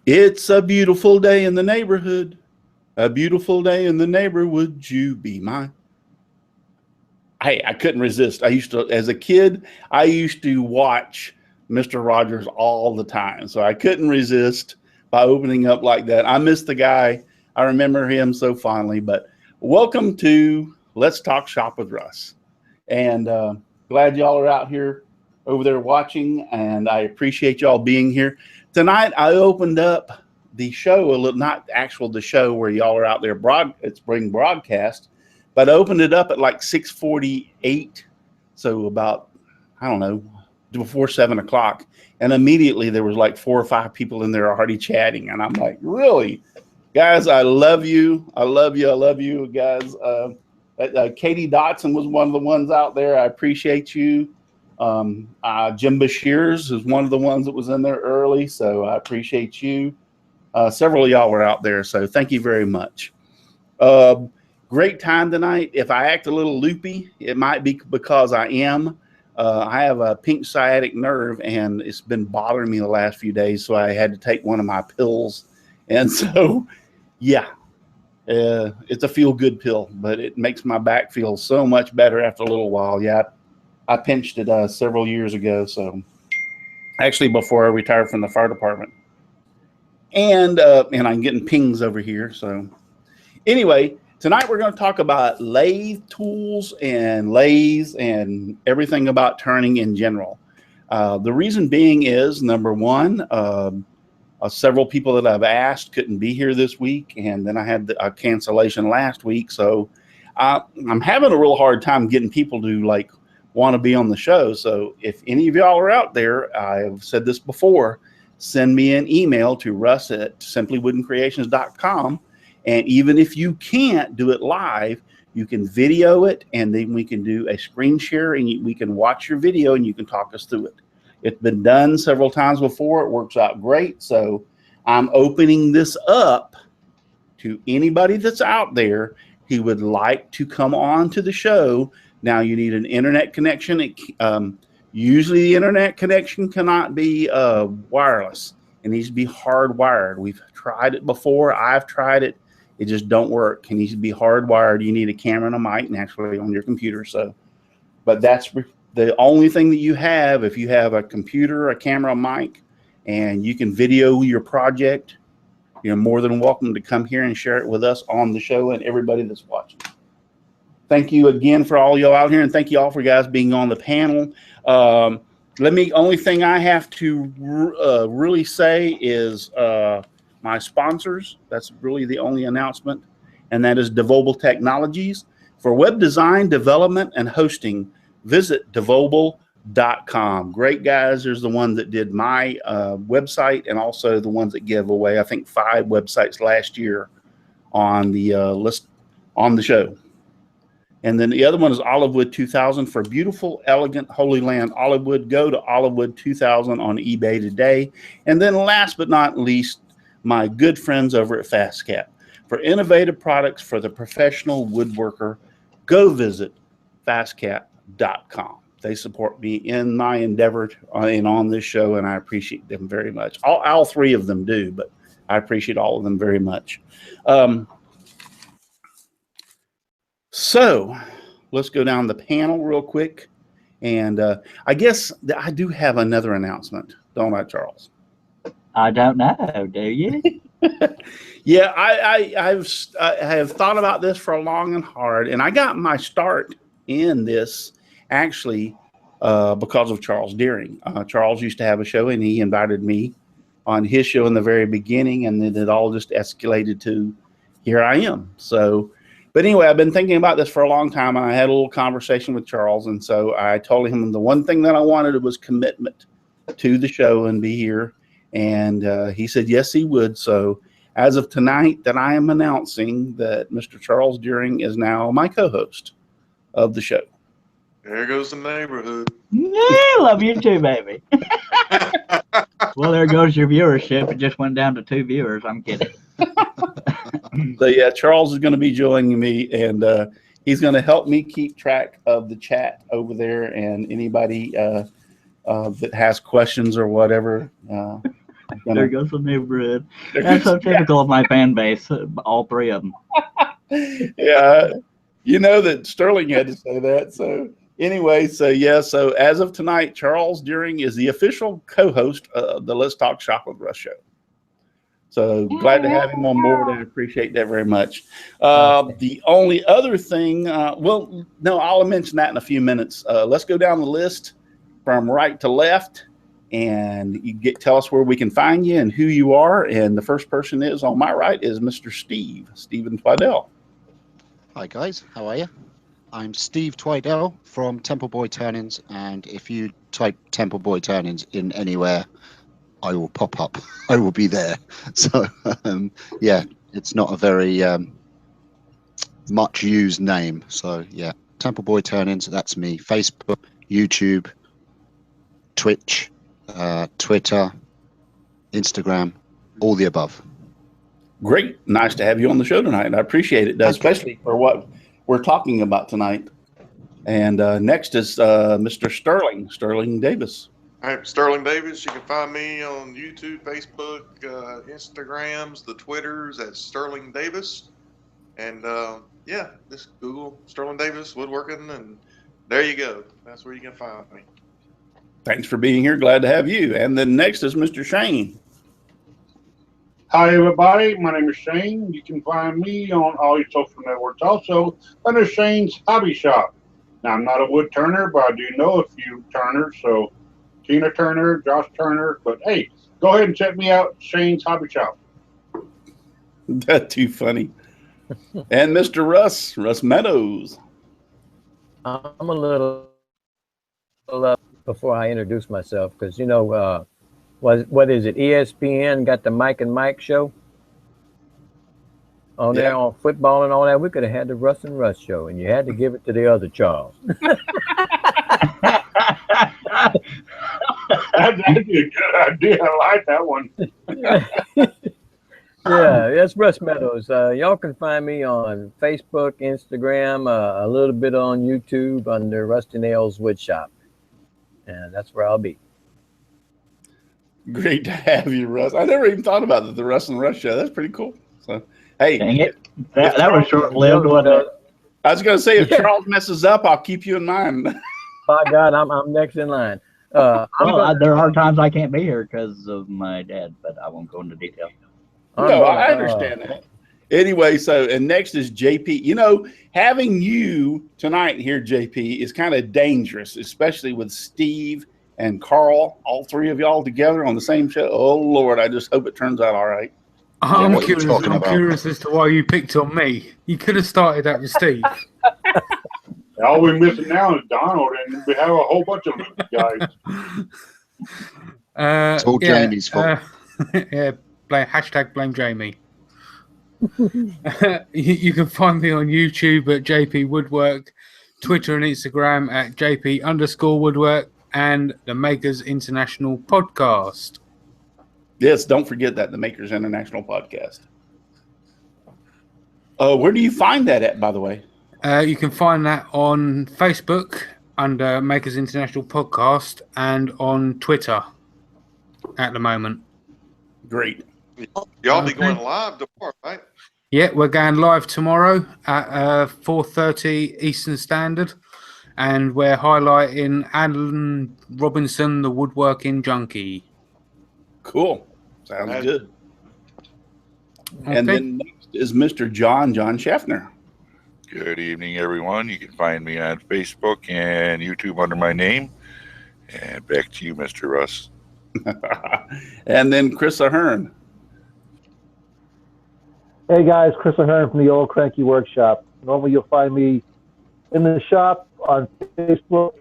It's a beautiful day in the neighborhood. A beautiful day in the neighborhood. Would you be mine? I couldn't resist. I used to, as a kid, I used to watch Mr. Rogers all the time. So I couldn't resist by opening up like that. I miss the guy. I remember him so fondly. But welcome to Let's Talk Shop with Russ. And glad y'all are out here over there watching. And I appreciate y'all being here. Tonight, I opened up the show, a little, not actual the show where y'all are out there, it's being broadcast. But I opened it up at like 6:48, so about, I don't know, before 7 o'clock. And immediately there was like 4 or 5 people in there already chatting. And I'm like, really? Guys, I love you. I love you. I love you, guys. Katie Dotson was one of the ones out there. I appreciate you. Jim Bashir's is one of the ones that was in there early, so I appreciate you. Several of y'all were out there, so thank you very much. Great time tonight. If I act a little loopy, it might be because I am. I have a pink sciatic nerve, and it's been bothering me the last few days, so I had to take one of my pills. And so, yeah, it's a feel-good pill, but it makes my back feel so much better after a little while. Yeah, I pinched it several years ago, so actually before I retired from the fire department. And I'm getting pings over here, so anyway, tonight we're going to talk about lathe tools and lathes and everything about turning in general. The reason being is, number one, several people that I've asked couldn't be here this week, and then I had a cancellation last week, so I'm having a real hard time getting people to want to be on the show. So if any of y'all are out there, I've said this before, send me an email to russ@simplywoodencreations.com. And even if you can't do it live, you can video it, and then we can do a screen share, and we can watch your video, and you can talk us through it. It's been done several times before. It works out great. So I'm opening this up to anybody that's out there who would like to come on to the show. Now, you need an internet connection. Usually the internet connection cannot be wireless. It needs to be hardwired. We've tried it before. I've tried it. It just don't work. It needs to be hardwired. You need a camera and a mic naturally on your computer. So, but that's the only thing that you have. If you have a computer, a camera, a mic, and you can video your project, you're more than welcome to come here and share it with us on the show and everybody that's watching. Thank you again for all y'all out here, and thank you all for guys being on the panel. Only thing I have to really say is my sponsors. That's really the only announcement, and that is Devobal Technologies. For web design, development, and hosting, visit devobal.com. Great guys. There's the one that did my website, and also the ones that give away, I think, 5 websites last year on the list on the show. And then the other one is Olivewood 2000 for beautiful, elegant, Holy Land Olivewood. Go to Olivewood 2000 on eBay today. And then last but not least, my good friends over at FastCap. For innovative products for the professional woodworker, go visit fastcap.com. They support me in my endeavor and on this show, and I appreciate them very much. All 3 of them do, but I appreciate all of them very much. So let's go down the panel real quick. And I guess I do have another announcement, don't I, Charles? I don't know, do you? Yeah, I have thought about this for long and hard, and I got my start in this actually because of Charles Deering. Charles used to have a show, and he invited me on his show in the very beginning, and then it all just escalated to here I am. So, but anyway, I've been thinking about this for a long time, and I had a little conversation with Charles, and so I told him the one thing that I wanted was commitment to the show and be here, and he said yes, he would. So as of tonight, that I am announcing that Mr. Charles Deering is now my co-host of the show. There goes the neighborhood. Yeah, love you too, baby. Well, there goes your viewership. It just went down to 2 viewers. I'm kidding. So yeah, Charles is going to be joining me, and he's going to help me keep track of the chat over there, and anybody that has questions or whatever, There goes the neighborhood. That's so typical of my fan base. All three of them. Yeah, you know that Sterling had to say that. So anyway, so as of tonight, Charles Deering is the official co-host of the Let's Talk Shop with Russ show. So glad to have him on board. I appreciate that very much. The only other thing, well, no, I'll mention that in a few minutes. Let's go down the list from right to left, and you tell us where we can find you and who you are. And the first person is on my right is Mr. Stephen Twidell. Hi guys, how are you? I'm Steve Twidell from Temple Boy Turnings, and if you type Temple Boy Turnings in anywhere, I will pop up. I will be there. So yeah, it's not a very much used name. So yeah, Temple Boy Turnings, that's me. Facebook, YouTube, Twitch, Twitter, Instagram, all the above. Great. Nice to have you on the show tonight. I appreciate it, especially for what we're talking about tonight. And next is Mr. Sterling Davis. I'm Sterling Davis. You can find me on YouTube, Facebook, Instagrams, the Twitters at Sterling Davis. And yeah, just Google Sterling Davis Woodworking, and there you go. That's where you can find me. Thanks for being here. Glad to have you. And then next is Mr. Shane. Hi, everybody. My name is Shane. You can find me on all your social networks also under Shane's Hobby Shop. Now, I'm not a wood turner, but I do know a few turners. So Tina Turner, Josh Turner. But hey, go ahead and check me out, Shane's Hobby Shop. That's too funny. And Mr. Russ Meadows. I'm a little before I introduce myself, because you know, what is it? ESPN got the Mike and Mike show on there on football and all that. We could have had the Russ and Russ show, and you had to give it to the other Charles. That's actually a good idea. I like that one. Yeah, that's Russ Meadows. Y'all can find me on Facebook, Instagram, a little bit on YouTube under Rusty Nails Wood Shop. And that's where I'll be. Great to have you, Russ. I never even thought about the Russ and Russ show. That's pretty cool. So, hey. Dang it. That was short-lived, wasn't it? I was going to say, if Charles messes up, I'll keep you in mind. By God, I'm next in line. There are times I can't be here because of my dad, but I won't go into detail. No, I understand that. Anyway, and next is JP. You know, having you tonight here, JP, is kind of dangerous, especially with Steve and Carl, all three of y'all together on the same show. Oh, Lord, I just hope it turns out all right. I'm curious as to why you picked on me. You could have started that with Steve. All we're missing now is Donald, and we have a whole bunch of guys. It's all Jamie's fault. Yeah, blame Jamie. You can find me on YouTube at JP Woodwork, Twitter and Instagram at JP_Woodwork, and the Makers International Podcast. Yes, don't forget that, the Makers International Podcast. Where do you find that at, by the way? You can find that on Facebook under Makers International Podcast and on Twitter at the moment. Great. Y'all be going live tomorrow, right? Yeah, we're going live tomorrow at 4:30 Eastern Standard, and we're highlighting Alan Robinson, the woodworking junkie. Cool. Sounds good. Okay. And then next is Mr. John Schaffner. Good evening, everyone. You can find me on Facebook and YouTube under my name. And back to you, Mr. Russ. And then Chris Ahern. Hey guys, Chris Ahern from the Old Cranky Workshop. Normally you'll find me in the shop on Facebook,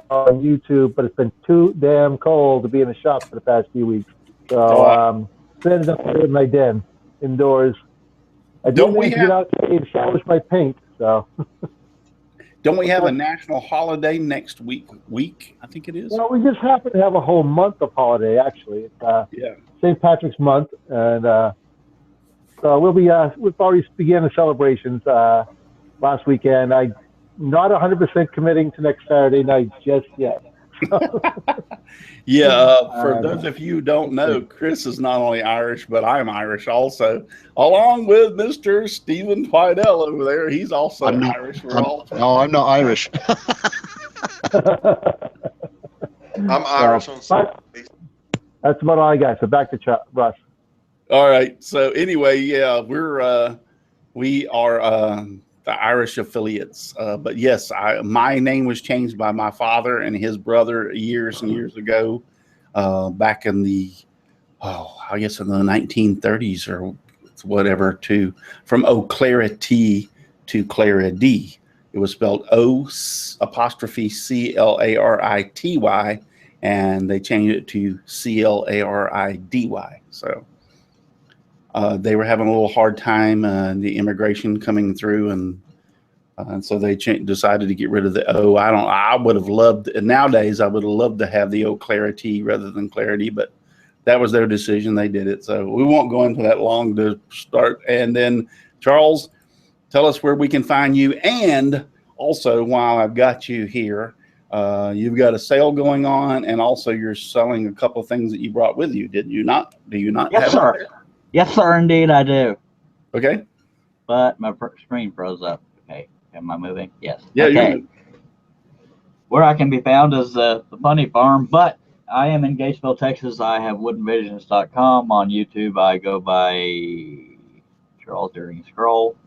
on YouTube, but it's been too damn cold to be in the shop for the past few weeks. So ended up in my den indoors. I didn't get out to polish my paint. So don't we have a national holiday next week? I think it is. Well, we just happen to have a whole month of holiday. Actually, it's St. Patrick's month, and so we've already began the celebrations last weekend. I'm not 100% committing to next Saturday night just yet. Yeah, for those of you who don't know, Chris is not only Irish, but I'm Irish also, along with Mr. Stephen Twidell over there. He's also I'm not, Irish. no, I'm not Irish. I'm Irish on some. That's about all I got. So back to Russ. All right. So anyway, yeah, we are the Irish affiliates. But yes, my name was changed by my father and his brother years and years ago, back in the I guess in the 1930s or whatever, from O'Clarity to Clara D. It was spelled O''Clarity, and they changed it to CLARIDY. So they were having a little hard time, the immigration coming through, and so they decided to get rid of the O. I would have loved, nowadays I would have loved to have the O'Clarity rather than Clarity, but that was their decision. They did it. So we won't go into that long to start. And then, Charles, tell us where we can find you. And also, while I've got you here, you've got a sale going on, and also you're selling a couple of things that you brought with you. Did you not? Do you not? Yes, sir. Yes, sir, indeed I do. Okay. But my screen froze up. Okay. Am I moving? Yes. Yeah, okay. Where I can be found is the Bunny Farm, but I am in Gatesville, Texas. I have woodenvisions.com. On YouTube, I go by Charles Deering Scroll.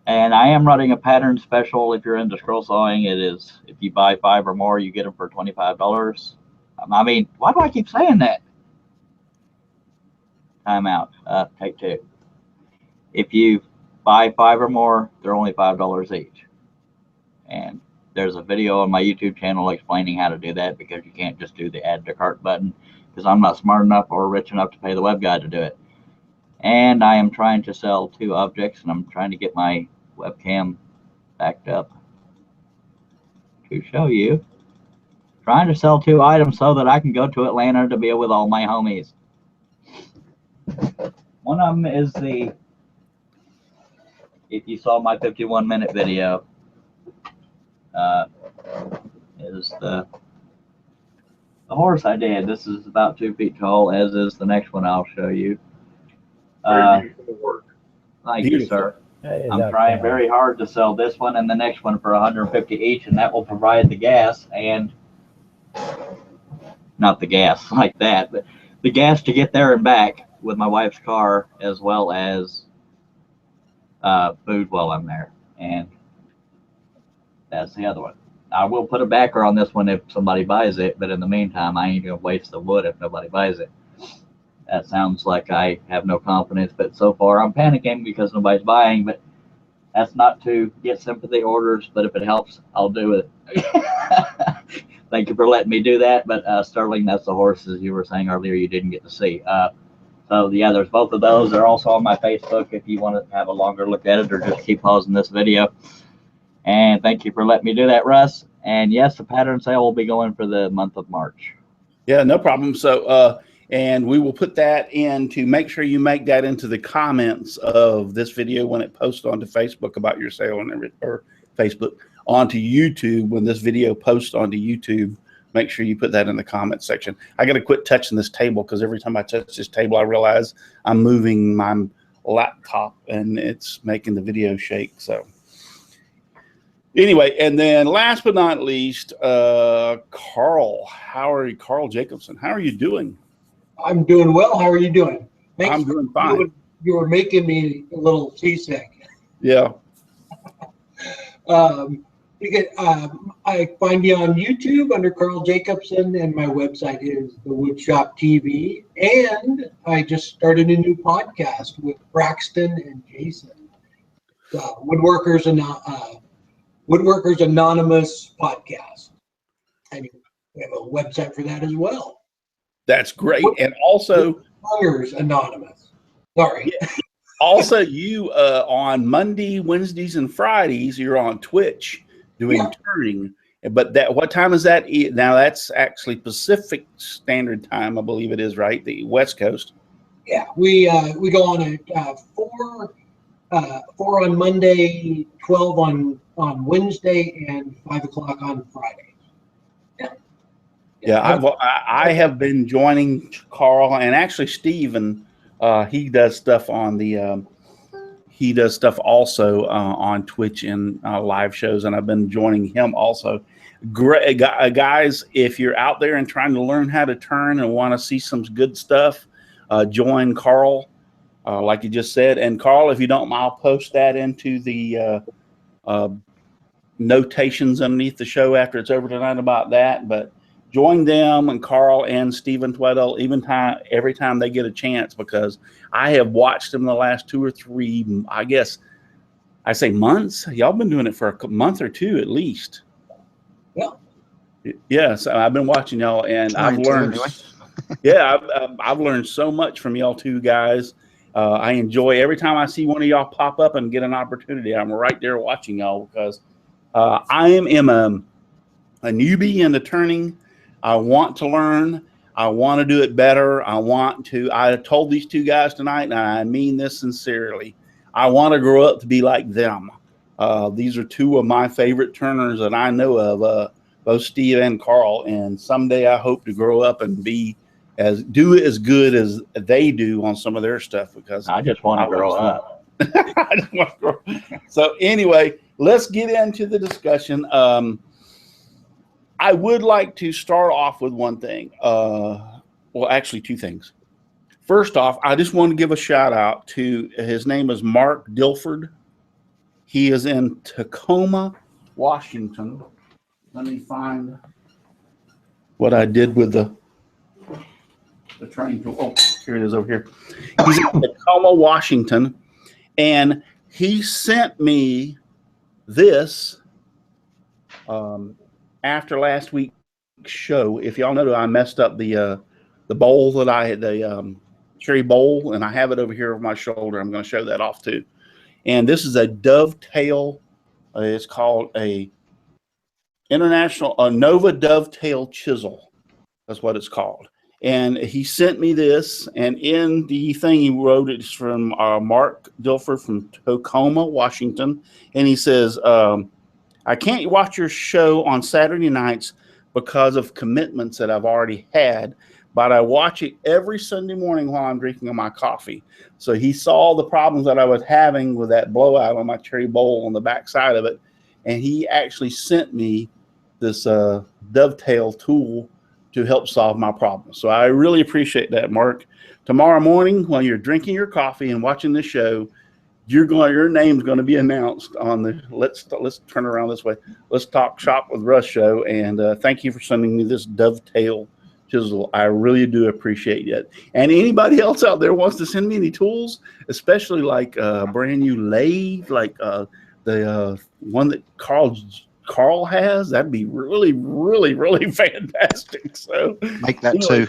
And I am running a pattern special. If you're into scroll sawing, it is, if you buy 5 or more, you get them for $25. I mean, why do I keep saying that? Time out. Take 2. If you buy 5 or more, they're only $5 each. And there's a video on my YouTube channel explaining how to do that, because you can't just do the add to cart button, because I'm not smart enough or rich enough to pay the web guy to do it. And I am trying to sell 2 objects, and I'm trying to get my webcam backed up to show you. Trying to sell 2 items so that I can go to Atlanta to be with all my homies. One of them is if you saw my 51-minute video, is the horse I did. This is about 2 feet tall, as is the next one I'll show you. Very beautiful work. Thank you, sir. I'm trying very hard to sell this one and the next one for $150 each, and that will provide the gas and not the gas like that, but the gas to get there and back with my wife's car, as well as food while I'm there. And that's the other one. I will put a backer on this one if somebody buys it, but in the meantime, I ain't gonna waste the wood if nobody buys it. That sounds like I have no confidence, but so far I'm panicking because nobody's buying. But that's not to get sympathy orders, but if it helps, I'll do it. Thank you for letting me do that. But Sterling, that's the horses you were saying earlier you didn't get to see. So yeah, there's both of those. They're also on my Facebook if you want to have a longer look at it, or just keep pausing this video. And thank you for letting me do that, Russ. And yes, the pattern sale will be going for the month of March. Yeah, no problem. So, and we will put that in to make sure you make that into the comments of this video when it posts onto Facebook about your sale, and or Facebook onto YouTube when this video posts onto YouTube. Make sure you put that in the comment section. I got to quit touching this table, because every time I touch this table, I realize I'm moving my laptop and it's making the video shake. So anyway, and then last but not least, Carl. Carl Jacobson, how are you doing? I'm doing well. How are you doing? Thanks. I'm doing fine. You were making me a little seasick. Yeah. I find you on YouTube under Carl Jacobson, and my website is the Woodshop TV. And I just started a new podcast with Braxton and Jason, Woodworkers Anonymous podcast. And we have a website for that as well. That's great. And also Woodworkers Anonymous. Sorry. Yeah. Also, you on Monday, Wednesdays, and Fridays, you're on Twitch doing turning. But what time is that? Now that's actually Pacific Standard Time, I believe it is, right? The West Coast. Yeah, we go on at 4 on Monday, 12 on Wednesday, and 5 o'clock on Friday. Yeah. Yeah, I have been joining Carl and actually Steven. He does stuff on the he does stuff also on Twitch and live shows, and I've been joining him also. Great guys, if you're out there and trying to learn how to turn and want to see some good stuff, join Carl, like you just said. And Carl, if you don't mind, I'll post that into the notations underneath the show after it's over tonight about that. But join them and Carl and Stephen Tweddle every time they get a chance, because I have watched them the last 2 or 3, I guess I say months. Y'all been doing it for a month or two at least. Yeah. Yes, I've been watching y'all, and I've learned. Yeah, I've learned so much from y'all two guys. I enjoy every time I see one of y'all pop up and get an opportunity. I'm right there watching y'all because I am a newbie into turning. I want to learn. I want to do it better. I told these two guys tonight, and I mean this sincerely, I want to grow up to be like them. These are two of my favorite turners that I know of, both Steve and Carl. And someday I hope to grow up and do it as good as they do on some of their stuff, because I just want to grow up. I just want to grow. So anyway, let's get into the discussion. I would like to start off with one thing. Well, actually, 2 things. First off, I just want to give a shout out to, his name is Mark Dilford. He is in Tacoma, Washington. Let me find what I did with the train tool. Oh, here it is over here. He's in Tacoma, Washington, and he sent me this after last week's show. If y'all know, I messed up the bowl that I had, the cherry bowl, and I have it over here over my shoulder. I'm going to show that off too. And this is a dovetail. It's called a Nova Dovetail Chisel. That's what it's called. And he sent me this, and in the thing he wrote, it's from Mark Dilford from Tacoma, Washington. And he says, I can't watch your show on Saturday nights because of commitments that I've already had, but I watch it every Sunday morning while I'm drinking my coffee. So he saw the problems that I was having with that blowout on my cherry bowl on the back side of it, and he actually sent me this dovetail tool to help solve my problem. So I really appreciate that, Mark. Tomorrow morning, while you're drinking your coffee and watching the show, your name's going to be announced on the let's turn around this way. Let's Talk Shop with Russ show. And thank you for sending me this dovetail chisel. I really do appreciate it. And anybody else out there wants to send me any tools, especially like a brand new lathe, like the one that Carl has, that'd be really, really, really fantastic. So make that too.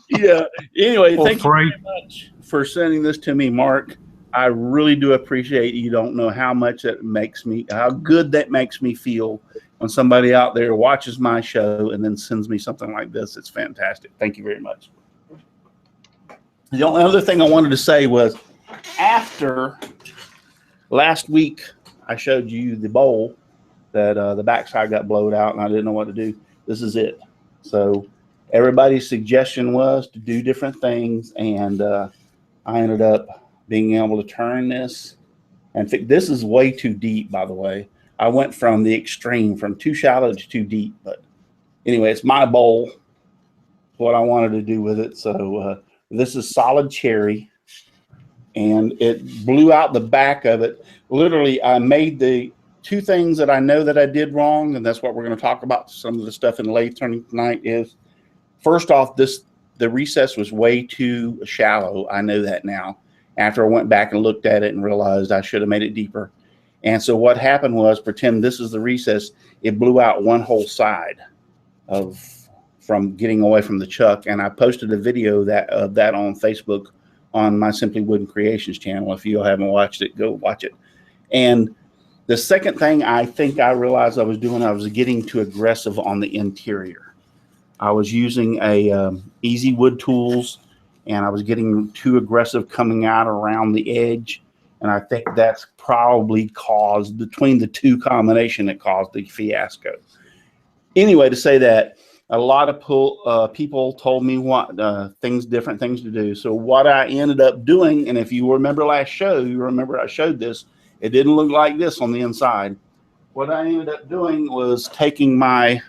Yeah. Anyway, Or thank free. you very much for sending this to me, Mark. I really do appreciate it. You don't know how good that makes me feel when somebody out there watches my show and then sends me something like this. It's fantastic. Thank you very much. The only other thing I wanted to say was, after last week, I showed you the bowl that the backside got blowed out and I didn't know what to do. This is it. So everybody's suggestion was to do different things, and I ended up being able to turn this. And this is way too deep, by the way. I went from the extreme, from too shallow to too deep. But anyway, it's my bowl, what I wanted to do with it. So this is solid cherry, and it blew out the back of it. Literally, I made the 2 things that I know that I did wrong, and that's what we're going to talk about. Some of the stuff in lathe turning tonight is, first off, the recess was way too shallow. I know that now, after I went back and looked at it and realized I should have made it deeper. And so what happened was, pretend this is the recess, it blew out one whole side from getting away from the chuck. And I posted a video of that on Facebook on my Simply Wooden Creations channel. If you haven't watched it, go watch it. And the second thing I think I realized I was doing, I was getting too aggressive on the interior. I was using Easy Wood tools, and I was getting too aggressive coming out around the edge. And I think that's probably caused, between the 2 combination, it caused the fiasco. Anyway, to say that, a lot of people told me what different things to do. So what I ended up doing, and if you remember last show, you remember I showed this. It didn't look like this on the inside. What I ended up doing was taking my,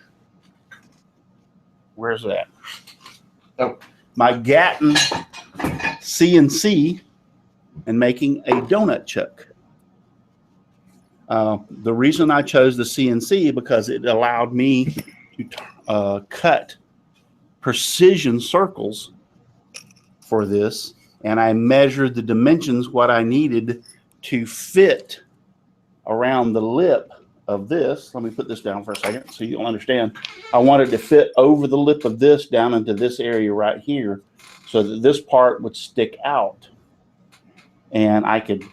where's that? Oh, my Gatton CNC and making a donut chuck. The reason I chose the CNC because it allowed me to cut precision circles for this, and I measured the dimensions what I needed to fit around the lip of this. Let me put this down for a second so you'll understand. I wanted to fit over the lip of this down into this area right here so that this part would stick out, and I could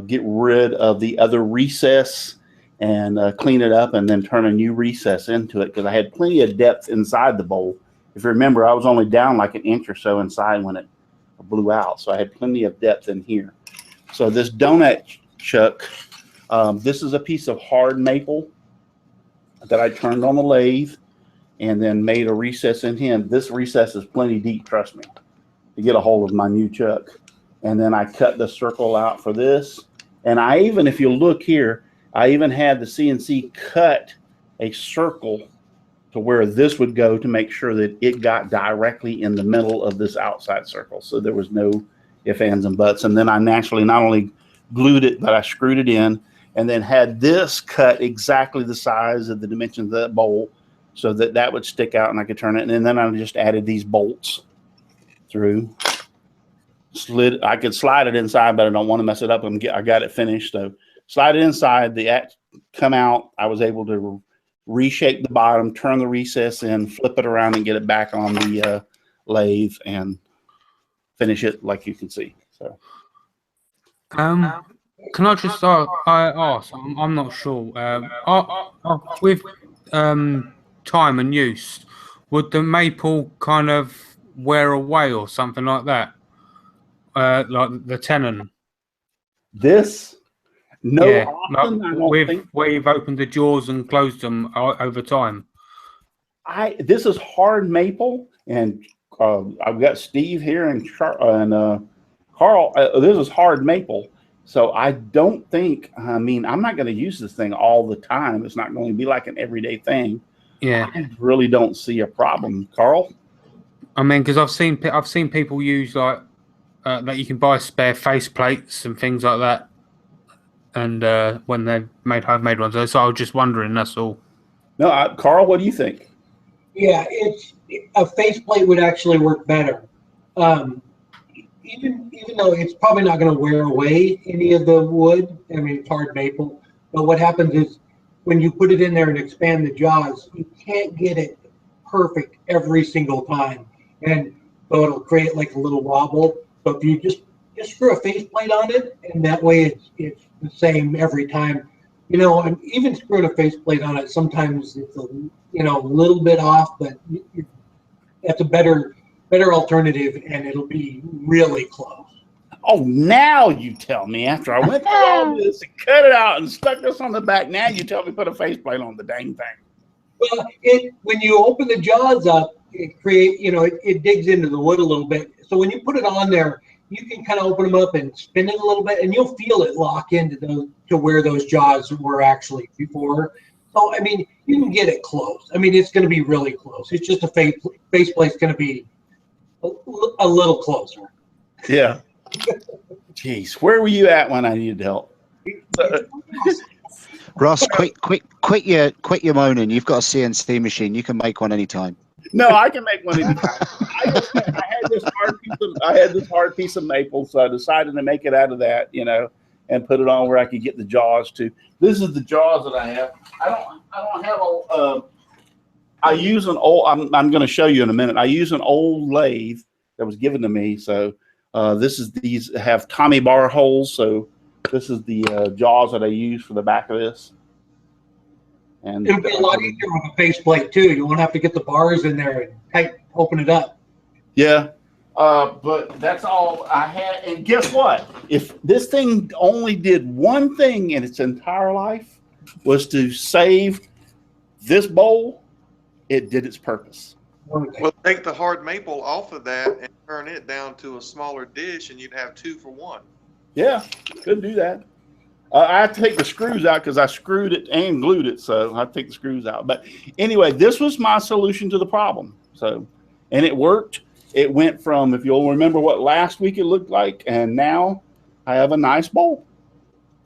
get rid of the other recess and clean it up and then turn a new recess into it, because I had plenty of depth inside the bowl. If you remember, I was only down like an inch or so inside when it blew out, so I had plenty of depth in here. So this donut chuck, this is a piece of hard maple that I turned on the lathe and then made a recess in him. This recess is plenty deep, trust me, to get a hold of my new chuck. And then I cut the circle out for this. And I even, if you look here, I even had the CNC cut a circle to where this would go to make sure that it got directly in the middle of this outside circle. So there was no ifs, ands, and buts. And then I naturally not only glued it, but I screwed it in and then had this cut exactly the size of the dimensions of that bowl so that that would stick out and I could turn it. And then I just added these bolts through. I could slide it inside, but I don't want to mess it up. I got it finished. So slide it inside, come out. I was able to reshape the bottom, turn the recess in, flip it around and get it back on the lathe and finish it like you can see. So, can I just ask? I'm not sure. With time and use, would the maple kind of wear away or something like that? Like the tenon. This, no, yeah, often I don't think. Where you've opened the jaws and closed them over time. This is hard maple, and I've got Steve here and Carl. This is hard maple, so I don't think. I mean, I'm not going to use this thing all the time. It's not going to be like an everyday thing. Yeah, I really don't see a problem, Carl. I mean, because I've seen people use like that you can buy spare face plates and things like that, and when they've made homemade ones. So I was just wondering. That's all. No, Carl, what do you think? Yeah, a faceplate would actually work better. Even though it's probably not going to wear away any of the wood. I mean, it's hard maple. But what happens is when you put it in there and expand the jaws, you can't get it perfect every single time, and so it'll create like a little wobble. So if you just screw a faceplate on it, and that way it's the same every time. You know, and even screwing a faceplate on it, sometimes it's a little bit off, but that's a better alternative, and it'll be really close. Oh, now you tell me after I went through all this and cut it out and stuck this on the back. Now you tell me put a faceplate on the dang thing. Well, when you open the jaws up, it digs into the wood a little bit. So when you put it on there, you can kind of open them up and spin it a little bit, and you'll feel it lock into where those jaws were actually before. So, I mean, you can get it close. I mean, it's going to be really close. It's just a faceplate's going to be a little closer. Yeah. Jeez, where were you at when I needed help? Russ, quit your moaning. You've got a CNC machine. You can make one anytime. No, I can make one anytime. I had this hard piece of maple, so I decided to make it out of that, and put it on where I could get the jaws to. This is the jaws that I have. I don't have I use an old. I'm going to show you in a minute. I use an old lathe that was given to me. So these have Tommy bar holes. So this is the jaws that I use for the back of this. And it'll be a lot easier with a faceplate too. You won't have to get the bars in there and open it up. Yeah. But that's all I had. And guess what? If this thing only did one thing in its entire life, was to save this bowl it did its purpose. Okay. Well, take the hard maple off of that and turn it down to a smaller dish, and you'd have 2 for 1. Yeah, could do that. I had to take the screws out because I screwed it and glued it, so I take the screws out. But anyway, this was my solution to the problem. So, and it worked. It went from, if you'll remember what last week it looked like, and now I have a nice bowl.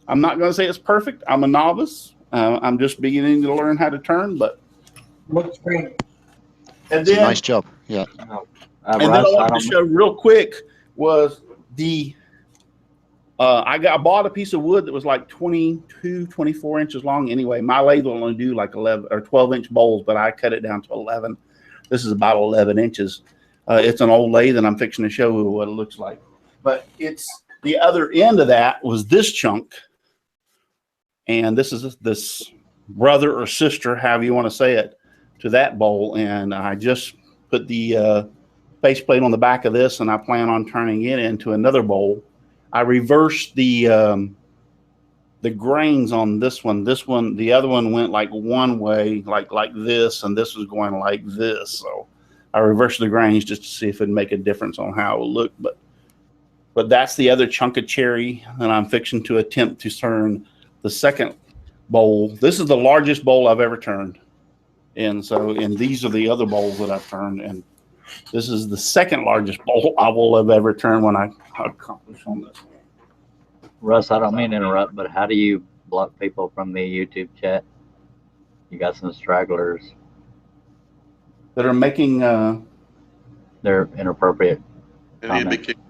I'm not going to say it's perfect. I'm a novice. I'm just beginning to learn how to turn, but Looks great. and It's a then nice job. Yeah. and then I wanted to show real quick was the I bought a piece of wood that was like 22, 24 inches long. Anyway, my lathe will only do like 11 or 12-inch bowls, but I cut it down to 11. This is about 11 inches. It's an old lathe, and I'm fixing to show you what it looks like. But it's the other end of that was this chunk, and this is this brother or sister, however you want to say it, to that bowl. And I just put the faceplate on the back of this, and I plan on turning it into another bowl. I reversed the grains on this one. This one, the other one went like one way, like this, and this was going like this. So I reversed the grains just to see if it'd make a difference on how it would look. But that's the other chunk of cherry, and I'm fixing to attempt to turn the second bowl. This is the largest bowl I've ever turned, and these are the other bowls that I've turned, and this is the second largest bowl I will have ever turned when I accomplish on this. Russ, I don't mean to interrupt, but how do you block people from the YouTube chat? You got some stragglers that are making they're inappropriate And he'd be comments. kicked.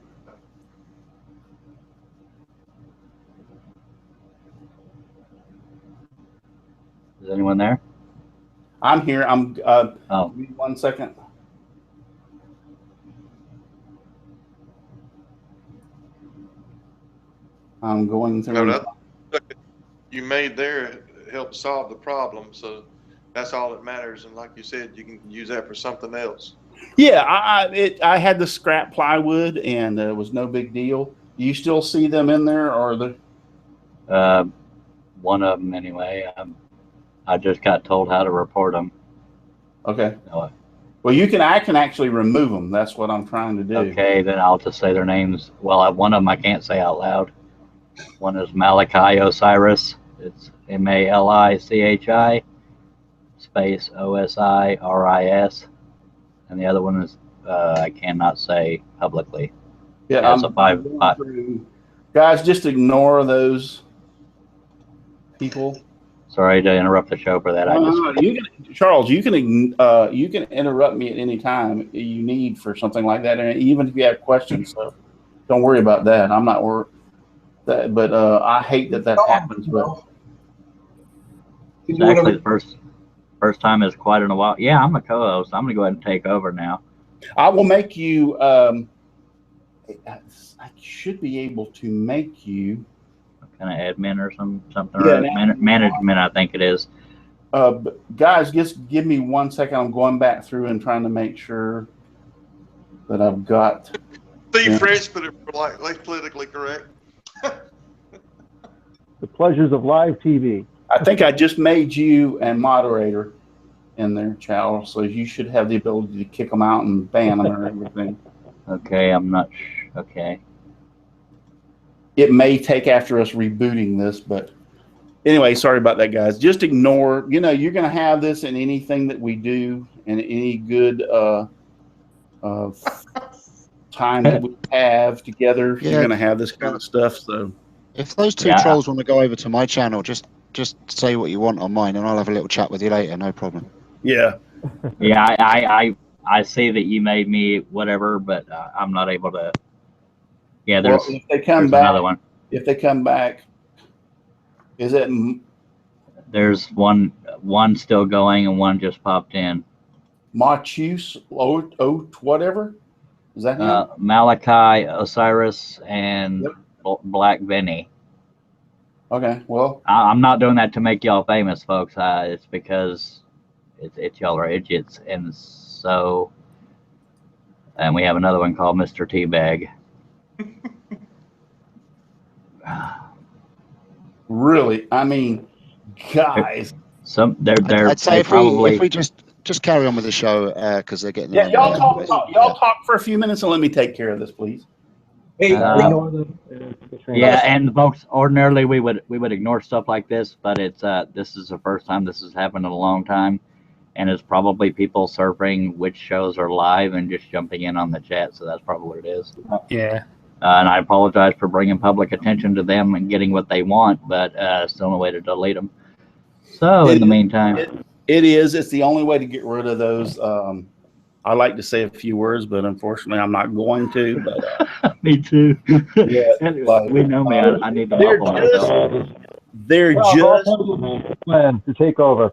Is anyone there? I'm here. I'm Oh, give me 1 second. I'm going through. No, that you made there helped solve the problem. So that's all that matters. And like you said, you can use that for something else. Yeah, I had the scrap plywood, and it was no big deal. You still see them in there, or the? one of them anyway. I just got told how to report them. Okay. So, Well, I can actually remove them. That's what I'm trying to do. okay, then I'll just say their names. Well, one of them I can't say out loud. One is Malachi Osiris. It's Malichi space Osiris, and the other one is I cannot say publicly. Yeah, It's a five. Guys, just ignore those people. Sorry to interrupt the show for that. Charles, you can interrupt me at any time you need for something like that, and even if you have questions. So don't worry about that. I'm not worried. But I hate that happens. But It's actually the first time is quite in a while. Yeah, I'm a co-host. I'm gonna go ahead and take over now. I will make you. I should be able to make you kind of admin or something. Yeah, or management, I think it is. But guys, just give me 1 second. I'm going back through and trying to make sure that I've got. Steve French put it like politically correct. The pleasures of live TV. I think I just made you and moderator in there, Charles, so you should have the ability to kick them out and ban them or everything. Okay, I'm not. Okay. It may take after us rebooting this, but anyway, sorry about that, guys. Just ignore. You're going to have this in anything that we do, and any good time that we have together. Yeah. You're going to have this kind of stuff. So if those two trolls want to go over to my channel, just say what you want on mine, and I'll have a little chat with you later. No problem. Yeah. Yeah, I see that you made me whatever, but I'm not able to. Yeah, there's. Well, if they come back, another one. If they come back, is it? There's one still going and one just popped in. Machus, whatever. Is that him? Malachi Osiris and Black Benny. Okay, well, I'm not doing that to make y'all famous, folks. It's because it's y'all are idiots, and so. And we have another one called Mr. Teabag. Really? I mean, guys. They're I'd say if we just just carry on with the show because they're getting Yeah, y'all along. talk for a few minutes and let me take care of this, please. Hey, Yeah, and folks, ordinarily we would ignore stuff like this, but it's this is the first time this has happened in a long time, and it's probably people surfing which shows are live and just jumping in on the chat. So that's probably what it is. Yeah. And I apologize for bringing public attention to them and getting what they want, but still no way to delete them. So in the meantime, it's the only way to get rid of those. I like to say a few words, but unfortunately, I'm not going to. But me too. Yeah, Anyway, we know me. I need to muffle myself. They're just plan to take over.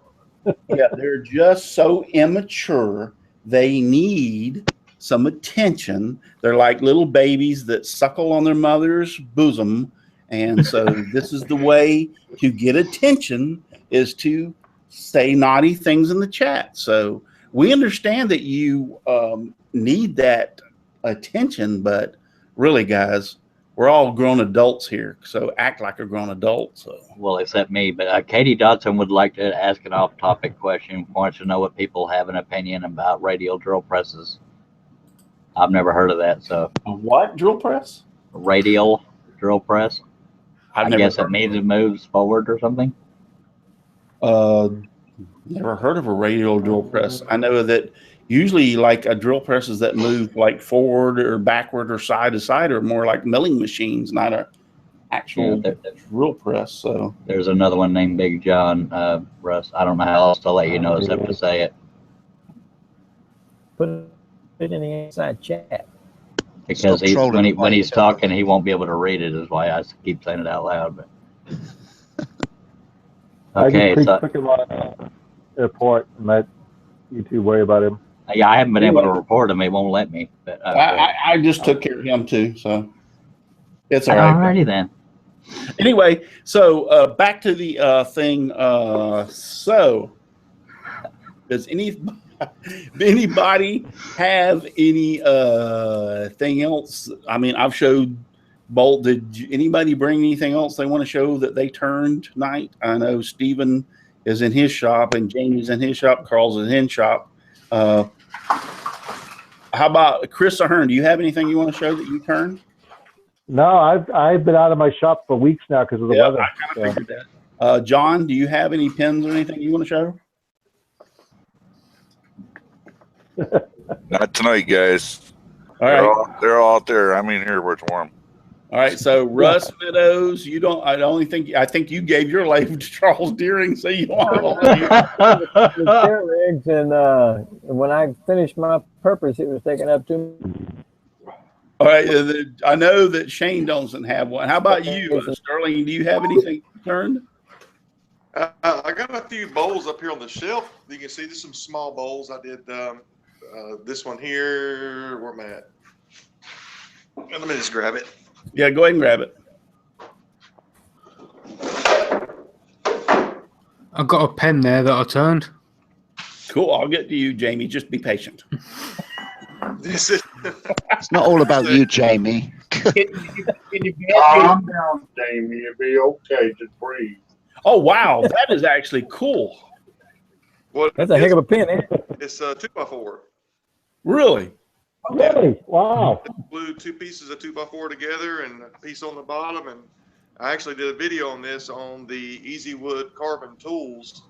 yeah, they're just so immature. They need some attention. They're like little babies that suckle on their mother's bosom, and so this is the way to get attention is to say naughty things in the chat. So we understand that you need that attention, but really, guys, we're all grown adults here, so act like a grown adult. So well, except me. But Katie Dodson would like to ask an off-topic question. Wants to know what people have an opinion about radial drill presses. I've never heard of that. So what drill press? Radial drill press. I guess it heard means it moves forward or something. Never heard of a radial drill press. I know that usually like a drill presses that move like forward or backward or side to side are more like milling machines, not a actual drill press. So there's another one named Big John, Russ. I don't know how else to let you know except to say it. Put it in the inside chat. Because when he's talking, he won't be able to read it. Is why I keep saying it out loud. But okay, I just so took him on airport and let you two worry about him. yeah, I haven't been able to report him. It won't let me. But I just took care of him too, so it's all right. Alrighty then. Anyway, so back to the thing. So does anybody have any thing else? I mean, I've showed Bolt. Did anybody bring anything else they want to show that they turned tonight? I know Stephen is in his shop and Jamie's in his shop. Carl's in his shop. How about Chris Ahern? Do you have anything you want to show that you turned? No, I've been out of my shop for weeks now because of the weather. I kind of figured that. John, do you have any pins or anything you want to show? Not tonight, guys. All right. They're all out there. I'm in here where it's warm. All right, so Russ Meadows, you don't. I think you gave your life to Charles Deering, so you don't have all the chair rigs, and when I finished my purpose, it was taken up too. All right, I know that Shane doesn't have one. How about you, Sterling? Do you have anything turned? I got a few bowls up here on the shelf. You can see there's some small bowls. I did this one here. Where am I at? Let me just grab it. Yeah, go ahead and grab it. I've got a pen there that I turned. Cool. I'll get to you, Jamie. Just be patient. It's not all about you, Jamie. Calm down, Jamie. It'll be okay. Just breathe. Oh, wow. That is actually cool. Well, that's a heck of a pin, eh? It's a 2x4. Really? Really? Wow. Glued two pieces of 2x4 together and a piece on the bottom. And I actually did a video on this on the Easy Wood carbon tools.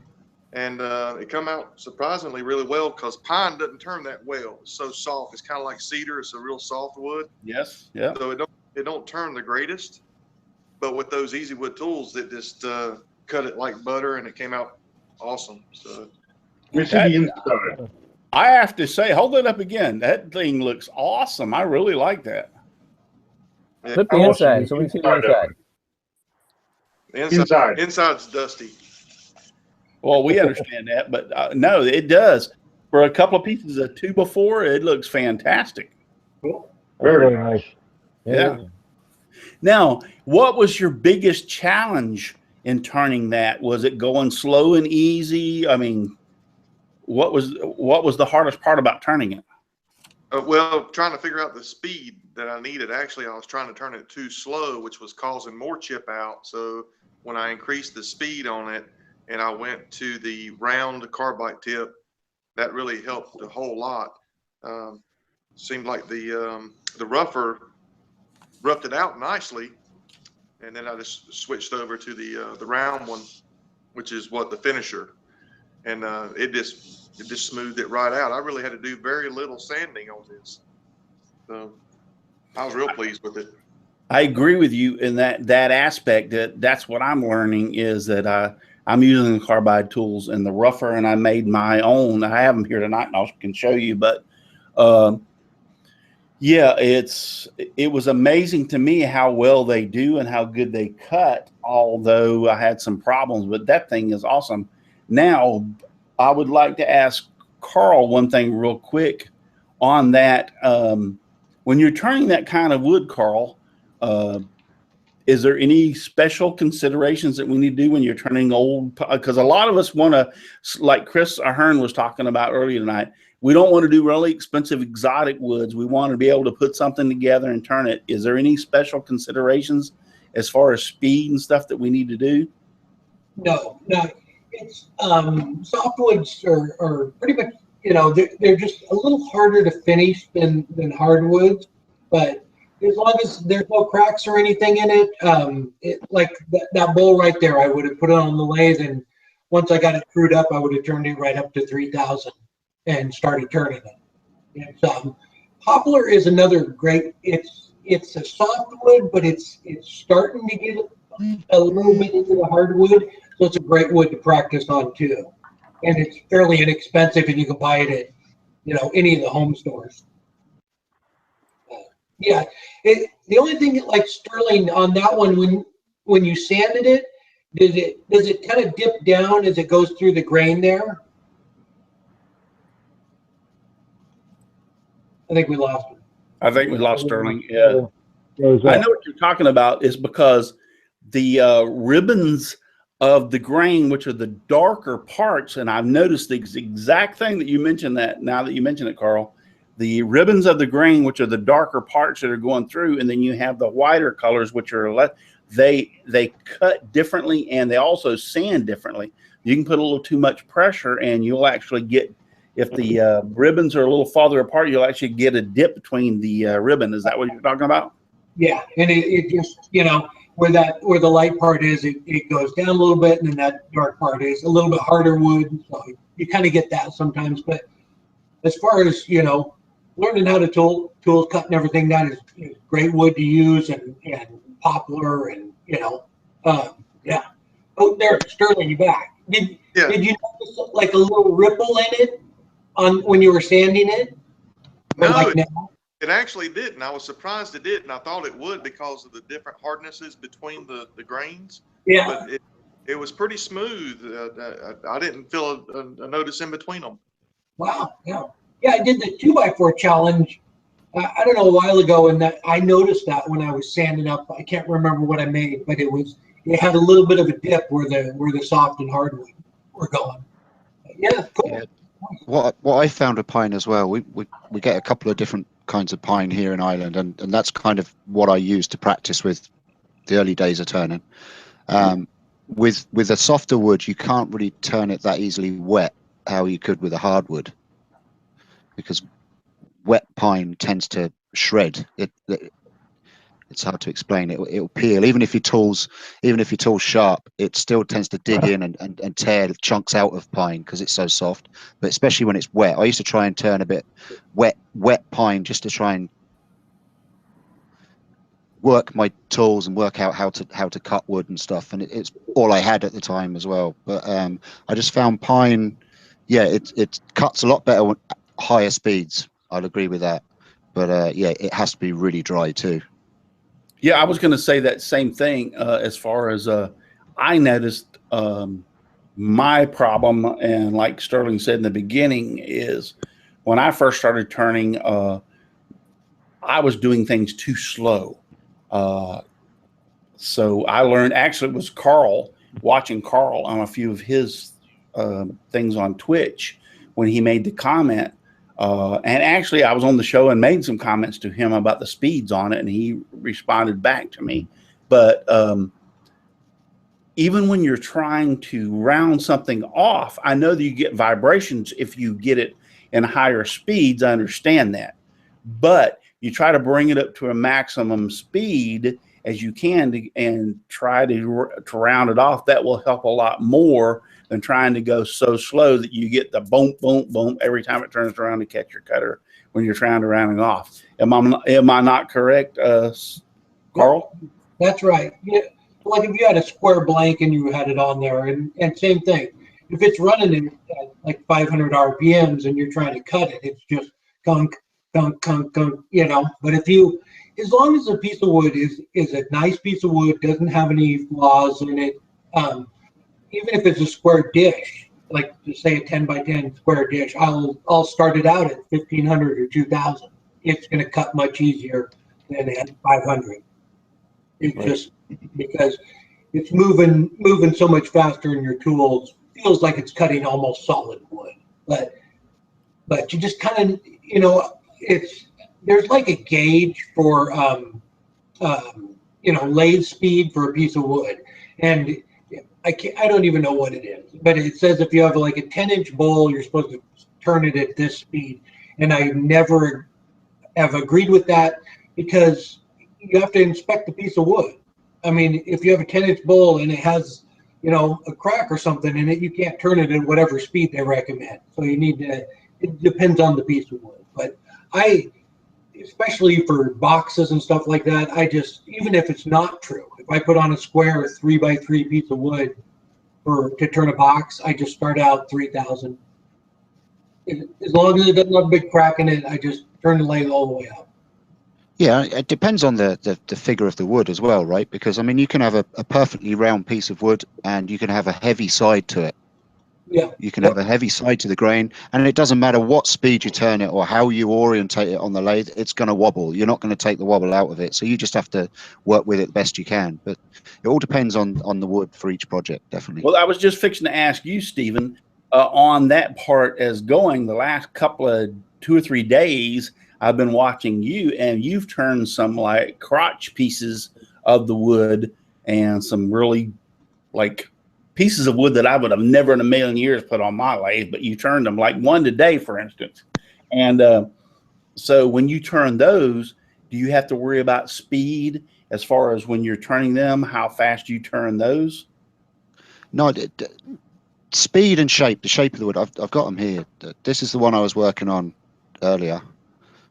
And it come out surprisingly really well because pine doesn't turn that well. It's so soft. It's kind of like cedar. It's a real soft wood. Yes. Yeah. So it don't turn the greatest. But with those Easy Wood tools, it just cut it like butter, and it came out awesome. So I have to say, hold it up again. That thing looks awesome. I really like that. Yeah. Flip the inside so we can see the inside. Inside's dusty. Well, we understand that, but no, it does. For a couple of pieces of 2x4, it looks fantastic. Cool. Very nice. Yeah. Now, what was your biggest challenge in turning that? Was it going slow and easy? I mean, what was the hardest part about turning it? Well, trying to figure out the speed that I needed. Actually, I was trying to turn it too slow, which was causing more chip out. So when I increased the speed on it and I went to the round carbide tip, that really helped a whole lot. Seemed like the rougher roughed it out nicely, and then I just switched over to the round one, which is what the finisher, and it just smoothed it right out. I really had to do very little sanding on this, so I was real pleased with it. I agree with you in that aspect. That's what I'm learning is that I'm using the carbide tools and the rougher, and I made my own. I have them here tonight, and I can show you. But yeah, it was amazing to me how well they do and how good they cut. Although I had some problems, but that thing is awesome. Now, I would like to ask Carl one thing real quick on that. When you're turning that kind of wood, Carl, is there any special considerations that we need to do when you're turning old? Because a lot of us want to, like Chris Ahern was talking about earlier tonight, we don't want to do really expensive exotic woods. We want to be able to put something together and turn it. Is there any special considerations as far as speed and stuff that we need to do? No. It's softwoods are pretty much, they're just a little harder to finish than hardwoods, but as long as there's no cracks or anything in it, like that bowl right there, I would have put it on the lathe, and once I got it screwed up, I would have turned it right up to 3,000 and started turning it. And, poplar is another great. It's a softwood, but it's starting to get a little bit into the hardwood, so it's a great wood to practice on too. And it's fairly inexpensive, and you can buy it at any of the home stores. Yeah, the only thing like Sterling on that one, when you sanded it, does it kind of dip down as it goes through the grain there? I think we lost him. I think we lost Sterling. Yeah, I know what you're talking about. Is because the ribbons of the grain, which are the darker parts, and I've noticed the exact thing that you mentioned that now that you mention it, Carl. The ribbons of the grain, which are the darker parts that are going through, and then you have the whiter colors, which are they cut differently, and they also sand differently. You can put a little too much pressure, and you'll actually get, if the ribbons are a little farther apart, you'll actually get a dip between the ribbon. Is that what you're talking about? Yeah, and it just where the light part is, it goes down a little bit, and then that dark part is a little bit harder wood. So you kind of get that sometimes, but as far as learning how to tool cut and everything, that is great wood to use, and poplar, and yeah. Oh, there, Sterling, you back? Did you notice like a little ripple in it on when you were sanding it? No, like now? It actually didn't. I was surprised it didn't. I thought it would because of the different hardnesses between the grains. Yeah. But it was pretty smooth. I didn't feel a notice in between them. Wow. Yeah. Yeah, I did the 2x4 challenge. I don't know, a while ago, and that I noticed that when I was sanding up. I can't remember what I made, but it had a little bit of a dip where the soft and hardwood were going. Yeah, cool. Yeah. What I found with pine as well, we get a couple of different kinds of pine here in Ireland, and that's kind of what I used to practice with the early days of turning. With a softer wood, you can't really turn it that easily wet how you could with a hardwood, because wet pine tends to shred. It's hard to explain. It'll peel. Even if your tool's sharp, it still tends to dig in and tear chunks out of pine because it's so soft. But especially when it's wet, I used to try and turn a bit wet pine just to try and work my tools and work out how to cut wood and stuff. And it's all I had at the time as well. But I just found pine, yeah, it cuts a lot better at higher speeds. I'll agree with that. But yeah, it has to be really dry too. Yeah, I was going to say that same thing as far as I noticed my problem, and like Sterling said in the beginning, is when I first started turning, I was doing things too slow. So I learned, actually it was Carl, watching Carl on a few of his things on Twitch when he made the comment. And actually, I was on the show and made some comments to him about the speeds on it, and he responded back to me. But even when you're trying to round something off, I know that you get vibrations if you get it in higher speeds. I understand that. But you try to bring it up to a maximum speed as you can and try to round it off. That will help a lot more than trying to go so slow that you get the boom, boom, boom every time it turns around to catch your cutter when you're trying to round it off. Am I not correct, Carl? That's right. Yeah. Like if you had a square blank and you had it on there, and same thing. If it's running in like 500 RPMs and you're trying to cut it, it's just gunk, gunk, gunk, gunk, you know. But if you, as long as the piece of wood is a nice piece of wood, doesn't have any flaws in it, even if it's a square dish, like say a 10 by 10 square dish, I'll start it out at 1500 or 2000. It's going to cut much easier than at 500. It's Right. just because it's moving so much faster in your tools. Feels like it's cutting almost solid wood, but you just kind of, you know, there's like a gauge for you know, lathe speed for a piece of wood, and I don't even know what it is, but it says if you have like a 10-inch bowl, you're supposed to turn it at this speed, and I never have agreed with that because you have to inspect the piece of wood. I mean, if you have a 10-inch bowl and it has, you know, a crack or something in it, you can't turn it at whatever speed they recommend. So you need to, it depends on the piece of wood. But especially for boxes and stuff like that, even if it's not true, if I put on a square 3x3 piece of wood to turn a box, I just start out 3000. As long as it doesn't have a big crack in it, I just turn the lathe all the way up. Yeah, it depends on the figure of the wood as well, right? Because I mean, you can have a perfectly round piece of wood and you can have a heavy side to it. Yeah. You can have a heavy side to the grain, and it doesn't matter what speed you turn it or how you orientate it on the lathe, it's going to wobble. You're not going to take the wobble out of it. So you just have to work with it the best you can. But it all depends on the wood for each project, definitely. Well, I was just fixing to ask you, Stephen, on that part as going the last couple of 2 or 3 days, I've been watching you, and you've turned some like crotch pieces of the wood and some really like pieces of wood that I would have never in a million years put on my lathe, but you turned them, like one today, for instance. And so when you turn those, do you have to worry about speed as far as when you're turning them, how fast you turn those? No, speed and shape, the shape of the wood. I've got them here. This is the one I was working on earlier.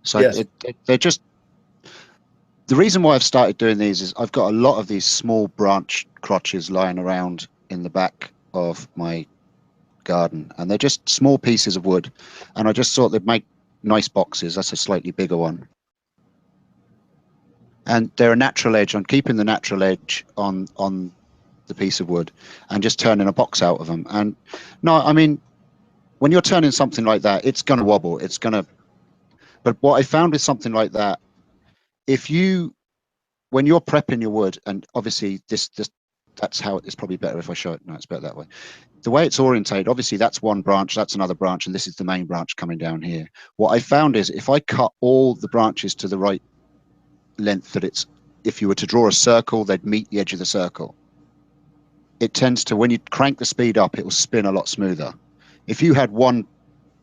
So Yes. they're just, the reason why I've started doing these is I've got a lot of these small branch crotches lying around in the back of my garden, and they're just small pieces of wood, and I just thought they'd make nice boxes. That's a slightly bigger one, and they're a natural edge. I'm keeping the natural edge on the piece of wood and just turning a box out of them. And no, I mean, when you're turning something like that, it's going to wobble. But what I found with something like that, when you're prepping your wood, and obviously that's how it's probably better if I show it. No, it's better that way. The way it's orientated, obviously that's one branch, that's another branch, and this is the main branch coming down here. What I found is if I cut all the branches to the right length, if you were to draw a circle, they'd meet the edge of the circle. It tends to, when you crank the speed up, it will spin a lot smoother. If you had one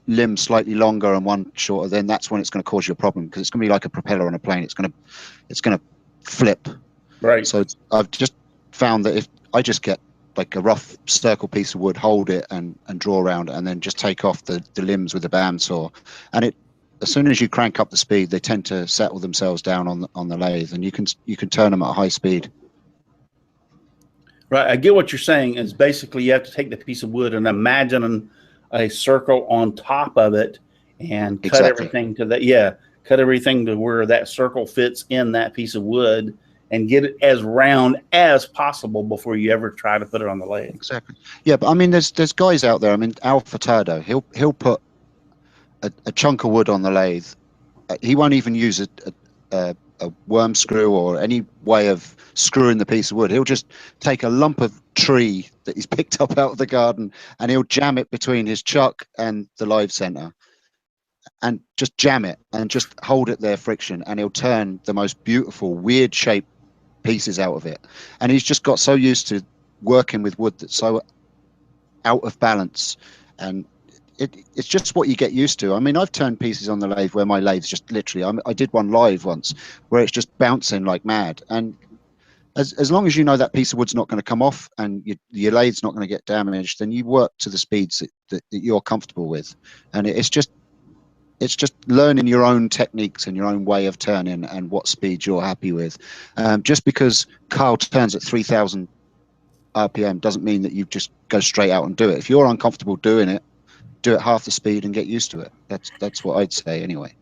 limb slightly longer and one shorter, then that's when it's going to cause you a problem, because it's going to be like a propeller on a plane. It's going to flip. Right. So I've just found that if I just get like a rough circle piece of wood, hold it and draw around it, and then just take off the limbs with a bandsaw, and as soon as you crank up the speed, they tend to settle themselves down on the lathe, and you can turn them at a high speed. Right. I get what you're saying. Is basically you have to take the piece of wood and imagine a circle on top of it and cut everything to that. Yeah. Cut everything to where that circle fits in that piece of wood and get it as round as possible before you ever try to put it on the lathe. Exactly. Yeah. But I mean, there's guys out there. I mean, Al Furtado, he'll put a chunk of wood on the lathe. He won't even use a worm screw or any way of screwing the piece of wood. He'll just take a lump of tree that he's picked up out of the garden and he'll jam it between his chuck and the live center and just jam it and just hold it there, friction, and he'll turn the most beautiful weird shaped pieces out of it. And he's just got so used to working with wood that's so out of balance, and it's just what you get used to. I mean, I've turned pieces on the lathe where my lathe's just literally, I did one live once where it's just bouncing like mad. And as long as you know that piece of wood's not going to come off and your lathe's not going to get damaged, then you work to the speeds that you're comfortable with. And it's just learning your own techniques and your own way of turning and what speed you're happy with. Just because Carl turns at 3,000 RPM doesn't mean that you just go straight out and do it. If you're uncomfortable doing it, do it half the speed and get used to it. That's what I'd say anyway.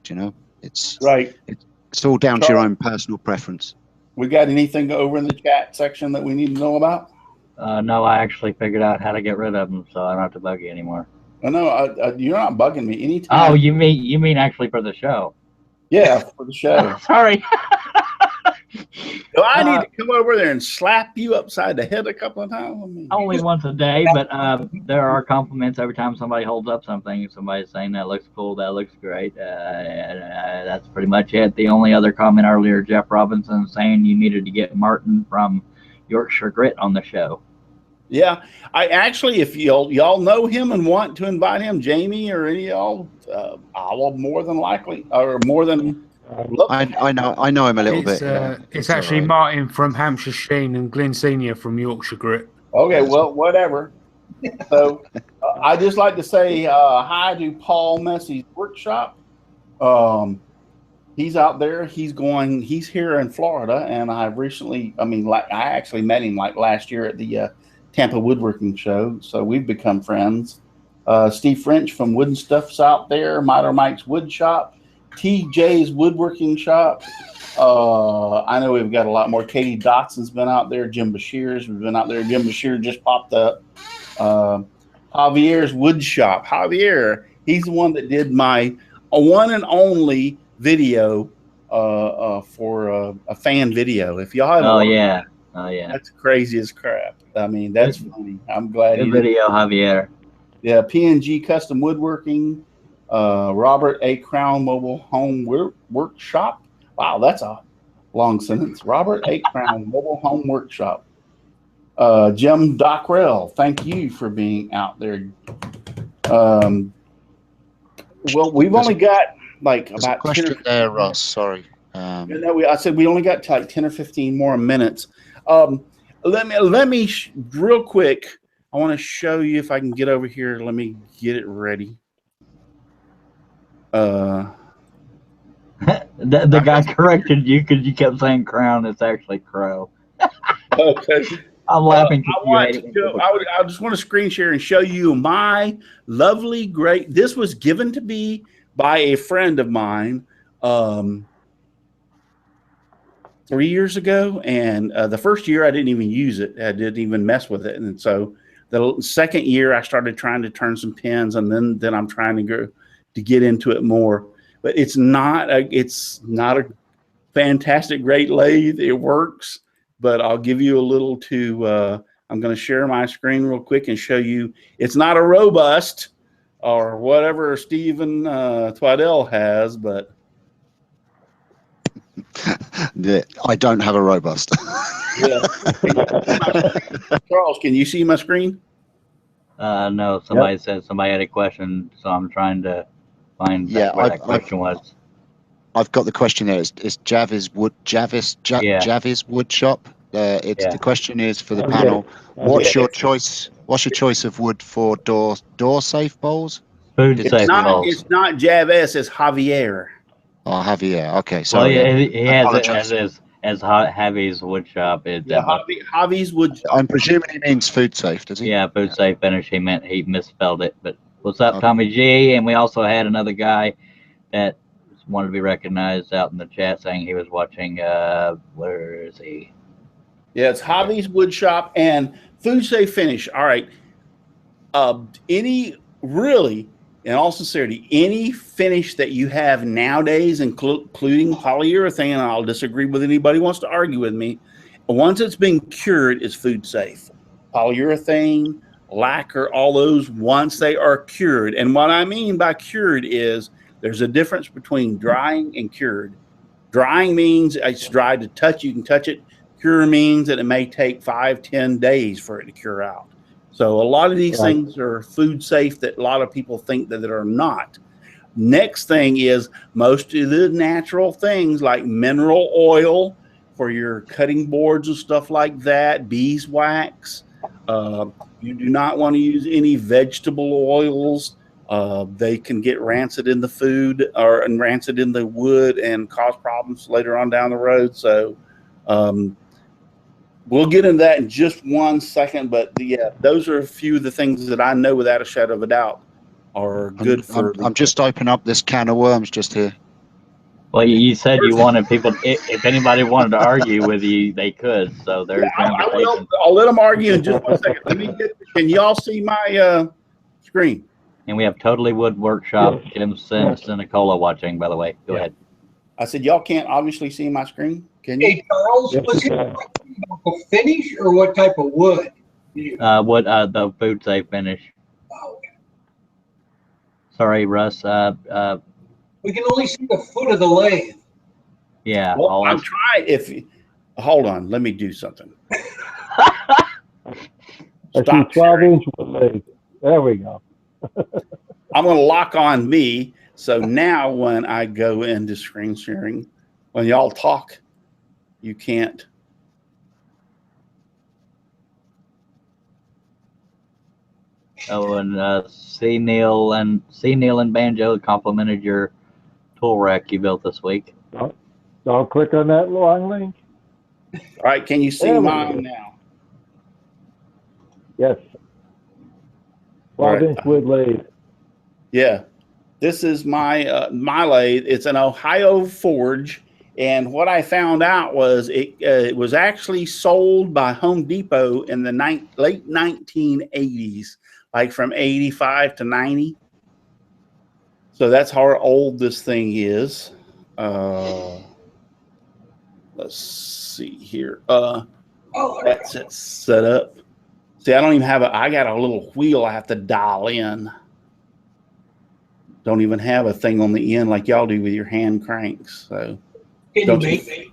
Do you know? It's right. It's all down to your own personal preference. We got anything over in the chat section that we need to know about? No, I actually figured out how to get rid of them, so I don't have to bug you anymore. Oh, no, you're not bugging me anytime. Oh, you mean actually for the show? Yeah, for the show. Sorry. Do I need to come over there and slap you upside the head a couple of times? I mean, only once a day, but there are compliments every time somebody holds up something. Somebody's saying that looks cool, that looks great. That's pretty much it. The only other comment earlier, Jeff Robinson saying you needed to get Martin from Yorkshire Grit on the show. Yeah, I actually, if y'all know him and want to invite him, Jamie or any of y'all, I'll more than likely or more than. I know him a little bit. It's actually right. Martin from Hampshire Sheen and Glenn Senior from Yorkshire Grit. Okay, well, whatever. So I just like to say hi to Paul Messie's workshop. He's out there. He's here in Florida, and I've recently, I actually met him like last year at the Tampa Woodworking Show. So we've become friends. Steve French from Wooden Stuff's out there. Miter Mike's Wood Shop. TJ's Woodworking Shop. I know we've got a lot more. Katie Dotson's been out there. Jim Bashir's been out there. Jim Bashir just popped up. Javier's Wood Shop. Javier, he's the one that did my one and only video for a fan video. If y'all haven't, oh yeah, that's crazy as crap. I mean, that's funny. I'm glad. Good video, Javier. Yeah, PNG Custom Woodworking. Robert A. Crown Mobile Home Workshop. Wow, that's a long sentence. Robert A. Crown Mobile Home Workshop. Jim Dockrell, thank you for being out there. Well, we've only got like about a question there, Russ. Sorry. I said we only got like 10 or 15 more minutes. Let me real quick. I want to show you if I can get over here. Let me get it ready. The guy corrected you because you kept saying crown. It's actually crow. Okay. I'm laughing. I just want to screen share and show you my lovely, great. This was given to me by a friend of mine 3 years ago, and the first year I didn't even use it. I didn't even mess with it, and so the second year I started trying to turn some pins, and then I'm trying to go to get into it more. But it's not a fantastic, great lathe. It works, but I'll give you a little I'm going to share my screen real quick and show you. It's not a robust or whatever Stephen Twaddell has, but. I don't have a robust. Yeah. Charles, can you see my screen? No, somebody said somebody had a question, so I'm trying to find where that question was. I've got the question there. It's Javis Wood Shop. The question is for the panel. What's your choice? What's your choice of wood for door safe bowls? Food safe bowls. It's not Javis. It's Javier. Oh, Javier. Okay, so he has it as Javi's Wood Shop. Javi's Wood Shop. I'm presuming he means food safe, does he? Yeah, food safe finish. He meant he misspelled it. But what's up, Tommy G? And we also had another guy that wanted to be recognized out in the chat saying he was watching. Where is he? Yeah, it's Javi's Wood Shop and food safe finish. All right. In all sincerity, any finish that you have nowadays, including polyurethane, and I'll disagree with anybody who wants to argue with me, once it's been cured, is food safe. Polyurethane, lacquer, all those, once they are cured. And what I mean by cured is there's a difference between drying and cured. Drying means it's dry to touch. You can touch it. Cure means that it may take 5-10 days for it to cure out. So a lot of these Right. things are food safe that a lot of people think that are not. Next thing is most of the natural things like mineral oil for your cutting boards and stuff like that, beeswax. You do not want to use any vegetable oils. They can get rancid in the food and rancid in the wood and cause problems later on down the road. So we'll get into that in just 1 second. But yeah, those are a few of the things that I know without a shadow of a doubt are good for. I'm just opening up this can of worms just here. Well, you said you wanted people. If anybody wanted to argue with you, they could. So there's Yeah, your I will. invitation. I'll let them argue in just 1 second. Let me get. Can y'all see my screen? And we have Totally Wood Workshop, Jim Nicola watching, by the way. Go ahead. I said, y'all can't obviously see my screen. Can you? Hey, Charles, Yes, was you it can. a finish or what type of wood? What the food safe finish? Oh, Sorry, Russ. we can only see the foot of the lathe. Yeah. Well, all I'm us- trying. Hold on, let me do something. I see Stop 12-inch wood lathe. There we go. I'm going to lock on me. So now when I go into screen sharing, when y'all talk, you can't. Oh, and C. Neil and Banjo complimented your tool rack you built this week. Don't click on that long link. All right, can you see There we mine go. now? Yes. All right. 12-inch wood lathe. Yeah, this is my my lathe. It's an Ohio forge, and what I found out was it was actually sold by Home Depot in the late 1980s, like from 85 to 90. So that's how old this thing is. Let's see here. That's it set up. See, I don't even have I got a little wheel I have to dial in. Don't even have a thing on the end like y'all do with your hand cranks. So Can don't you you, make?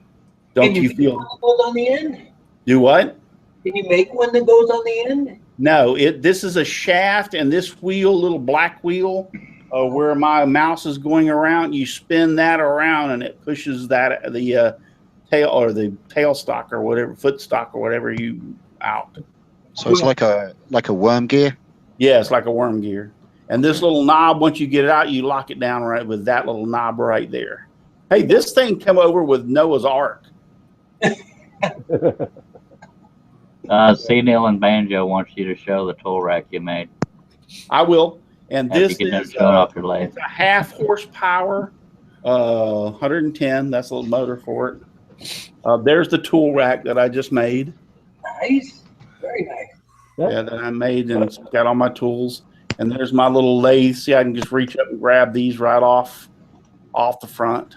don't Can you you make feel one that goes on the end? do what? Can you make one that goes on the end? No, this is a shaft, and this wheel, little black wheel, where my mouse is going around, you spin that around and it pushes that the tail or the tail stock or whatever, foot stock or whatever you out. So it's like a worm gear. Yeah, it's like a worm gear. And this little knob, once you get it out, you lock it down right with that little knob right there. Hey, this thing came over with Noah's Ark. C. Neil and Banjo wants you to show the tool rack you made. I will. And After this you get done is showing off your lathe. it's a half horsepower, 110. That's a little motor for it. There's the tool rack that I just made. Nice, very nice. Yeah, that I made and it's got all my tools. And there's my little lathe. See, I can just reach up and grab these right off the front.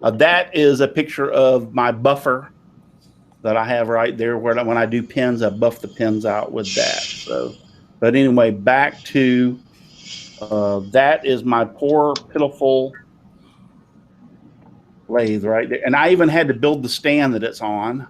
That is a picture of my buffer that I have right there. Where when I do pins, I buff the pins out with that. So, but anyway, back to that is my poor, pitiful lathe right there. And I even had to build the stand that it's on.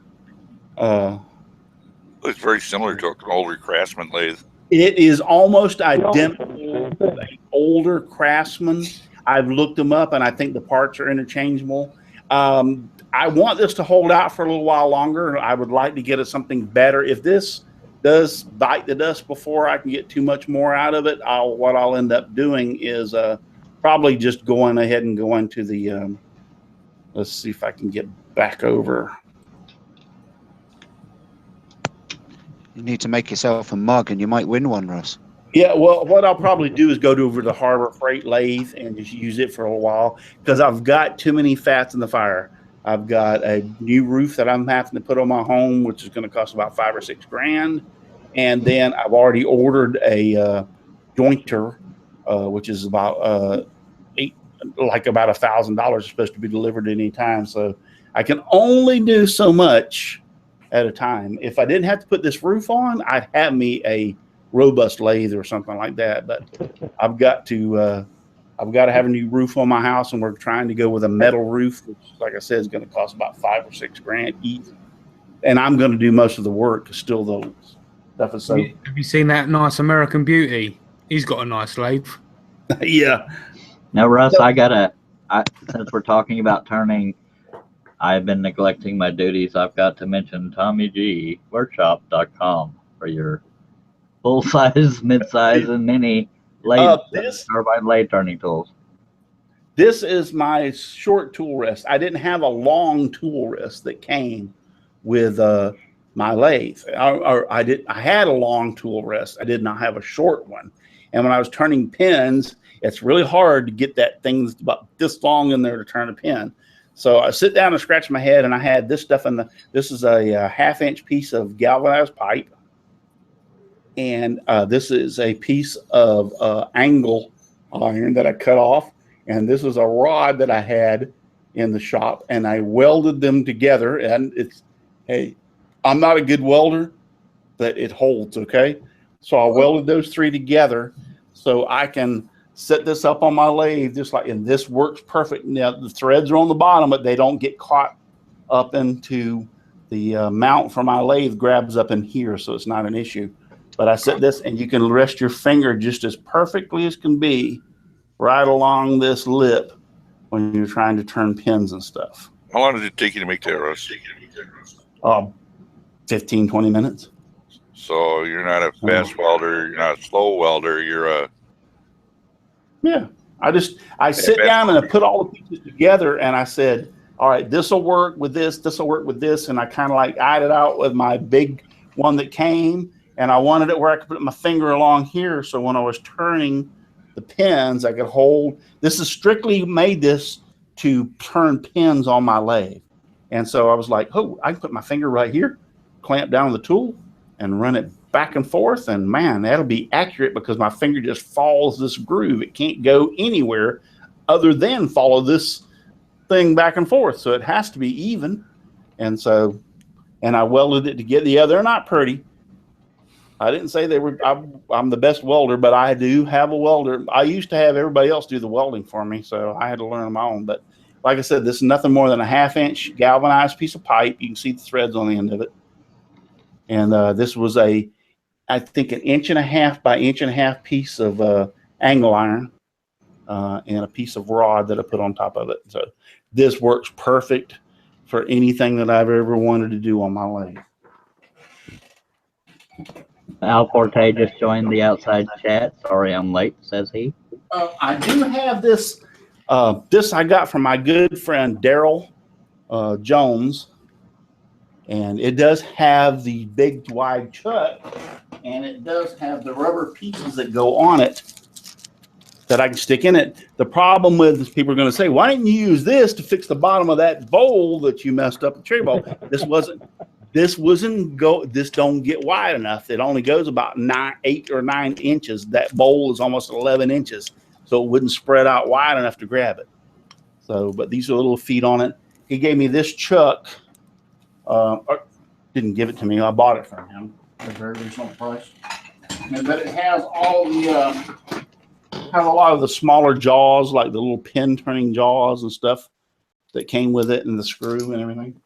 It's very similar to an older Craftsman lathe. It is almost identical to an older Craftsman. I've looked them up, and I think the parts are interchangeable. I want this to hold out for a little while longer. I would like to get it something better. If this does bite the dust before I can get too much more out of it, what I'll end up doing is probably just going ahead and going to the let's see if I can get back over. You need to make yourself a mug, and you might win one, Russ. Yeah, well, what I'll probably do is go over to the Harbor Freight lathe and just use it for a while because I've got too many fats in the fire. I've got a new roof that I'm having to put on my home, which is going to cost about $5 or $6 grand, and then I've already ordered a jointer, which is about about $1,000. Supposed to be delivered at any time, so I can only do so much at a time. If I didn't have to put this roof on, I'd have me a robust lathe or something like that, but I've got to I've got to have a new roof on my house, and we're trying to go with a metal roof, which, like I said, is going to cost about $5 or $6 grand each. And I'm going to do most of the work to still those stuff. Is so Have you seen that nice American Beauty? He's got a nice lathe. yeah. Now, Russ, since we're talking about turning, I've been neglecting my duties. I've got to mention TommyGWorkshop.com for your full-size, mid-size, and mini lathe, carbide lathe turning tools. This is my short tool rest. I didn't have a long tool rest that came with my lathe. I had a long tool rest. I did not have a short one. And when I was turning pins, it's really hard to get that thing that's about this long in there to turn a pin. So I sit down and scratch my head, and I had this stuff this is a half-inch piece of galvanized pipe. And this is a piece of angle iron that I cut off. And this is a rod that I had in the shop, and I welded them together. And hey, I'm not a good welder, but it holds, okay? So I welded those three together so I can set this up on my lathe just like, and this works perfect. Now the threads are on the bottom, but they don't get caught up into the mount for my lathe grabs up in here, so it's not an issue. But I set this, and you can rest your finger just as perfectly as can be right along this lip when you're trying to turn pins and stuff. How long did it take you to make that, Russ? 15, 20 minutes. So you're not a fast welder, you're not a slow welder, you're a... Yeah. I sit down and I put all the pieces together, and I said, all right, this will work with this will work with this, and I kind of like eyed it out with my big one that came, and I wanted it where I could put my finger along here, so when I was turning the pins, I could hold. This is strictly made this to turn pins on my lathe. And so I was like, oh, I can put my finger right here, clamp down the tool, and run it back and forth. And man, that'll be accurate because my finger just follows this groove. It can't go anywhere other than follow this thing back and forth. So it has to be even. And so, and I welded it together. Yeah, they're not pretty. I didn't say they were, I'm the best welder, but I do have a welder. I used to have everybody else do the welding for me, so I had to learn my own. But like I said, this is nothing more than a half-inch galvanized piece of pipe. You can see the threads on the end of it. And this was I think, 1.5 inch by 1.5 inch piece of angle iron and a piece of rod that I put on top of it. So this works perfect for anything that I've ever wanted to do on my lathe. Al Forte just joined the outside chat. Sorry I'm late, says he. I do have this. This I got from my good friend Daryl Jones, and it does have the big wide chuck, and it does have the rubber pieces that go on it that I can stick in it. The problem with is people are going to say, why didn't you use this to fix the bottom of that bowl that you messed up the cherry bowl? This don't get wide enough. It only goes about 8 or 9 inches. That bowl is almost 11 inches. So it wouldn't spread out wide enough to grab it. So, but these are little feet on it. He gave me this chuck. Didn't give it to me. I bought it from him at a very reasonable price. But it has all the, have a lot of the smaller jaws, like the little pin turning jaws and stuff that came with it, and the screw and everything.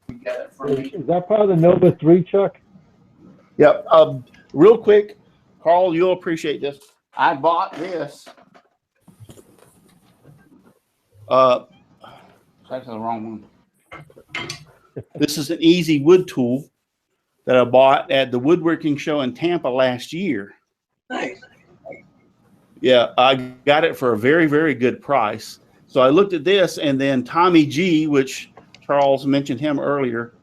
You got it from me. Is that part of the Nova 3, Chuck? Yep. Real quick, Carl, you'll appreciate this. I bought this. That's the wrong one. This is an easy wood tool that I bought at the woodworking show in Tampa last year. Nice. Yeah, I got it for a very, very good price. So I looked at this, and then Tommy G, which Charles mentioned him earlier,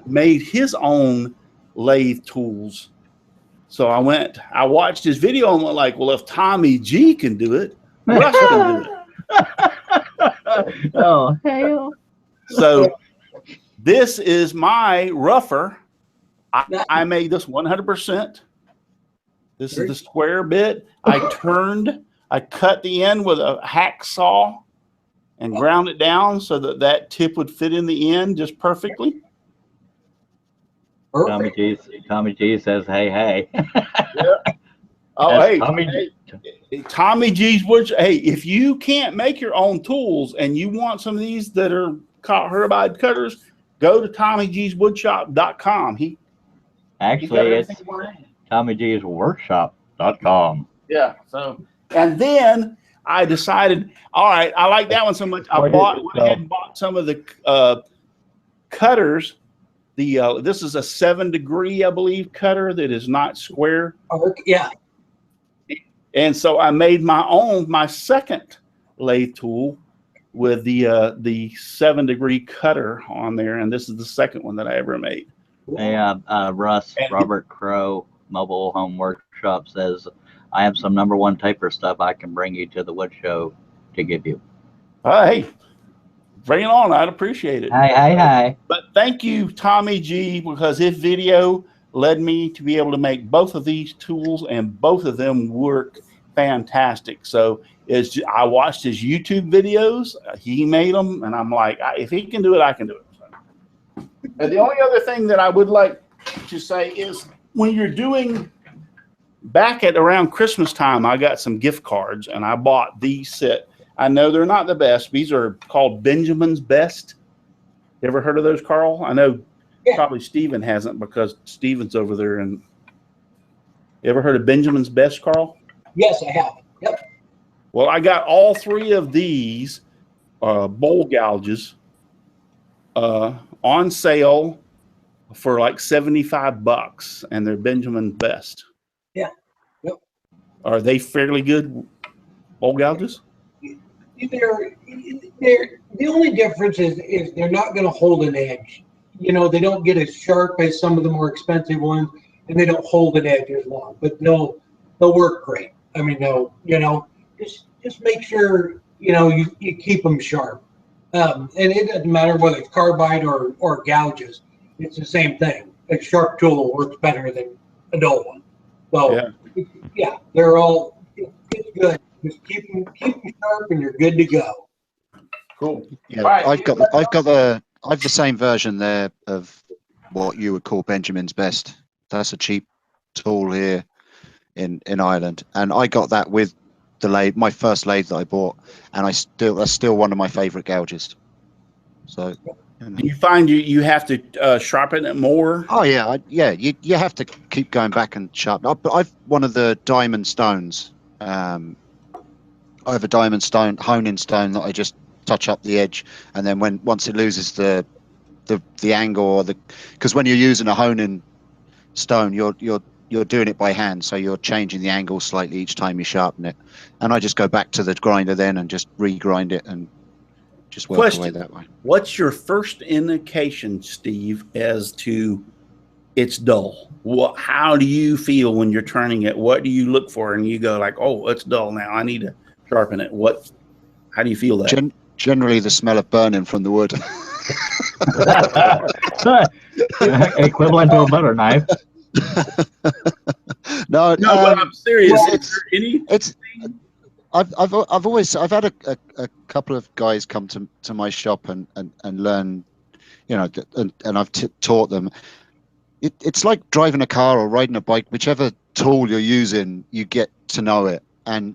made his own lathe tools. So I watched his video and went like, well, if Tommy G can do it, Russ can do it. Oh, hell. So this is my rougher. I made this 100%. This is the square bit. I cut the end with a hacksaw and ground it down so that that tip would fit in the end just perfectly. Tommy G says, hey, hey. Yeah. Oh, That's hey, Tommy Tommy G's Wood. Hey, if you can't make your own tools and you want some of these that are carbide cutters, go to TommyG'sWoodshop.com. He's got Actually, everything it's we're in. TommyG'sWorkshop.com. Yeah. So, and then I decided, all right, I like that one so much. I went ahead and bought some of the cutters. This is a 7-degree, I believe, cutter that is not square. Yeah. And so I made my second lathe tool with the 7-degree cutter on there, and this is the second one that I ever made. Hey, Russ, Robert Crow, Mobile Home Workshop says, I have some #1 taper stuff I can bring you to the wood show to give you. Hey, bring it on. I'd appreciate it. Hi. But thank you, Tommy G, because his video led me to be able to make both of these tools, and both of them work fantastic. So I watched his YouTube videos. He made them, and I'm like, if he can do it, I can do it. So. And the only other thing that I would like to say is when you're doing back at around Christmas time, I got some gift cards, and I bought these set. I know they're not the best. These are called Benjamin's Best. You ever heard of those, Carl? I know probably Steven hasn't because Steven's over there. And you ever heard of Benjamin's Best, Carl? Yes, I have. Yep. Well, I got all 3 of these bowl gouges on sale for like $75, and they're Benjamin's Best. Yeah. Yep. Are they fairly good bowl gouges? They're the only difference is they're not going to hold an edge. You know, they don't get as sharp as some of the more expensive ones, and they don't hold an edge as long. But they'll work great. I mean, just make sure you keep them sharp. And it doesn't matter whether it's carbide or gouges. It's the same thing. A sharp tool works better than a dull one. So yeah, they're all it's good. Just keep them sharp, and you're good to go. Cool. Yeah, Right. I have the same version there of what you would call Benjamin's Best. That's a cheap tool here in Ireland, and I got that with the lathe, my first lathe that I bought, and that's still one of my favorite gouges. So, Do you find you have to sharpen it more? oh yeah, you have to keep going back and sharpen. But I've one of the diamond stones. I have a diamond stone, honing stone that I just touch up the edge, and then once it loses the angle or because when you're using a honing stone, you're doing it by hand, so you're changing the angle slightly each time you sharpen it. And I just go back to the grinder then and just re-grind it and just work away that way. What's your first indication, Steve, as to it's dull? How do you feel when you're turning it? What do you look for? And you go like, oh, it's dull now. I need to sharpen it. How do you feel that? Generally the smell of burning from the wood. Equivalent to a butter knife. No, but I'm serious. I've had a couple of guys come to my shop and learn, and I've taught them. It's like driving a car or riding a bike. Whichever tool you're using, you get to know it, and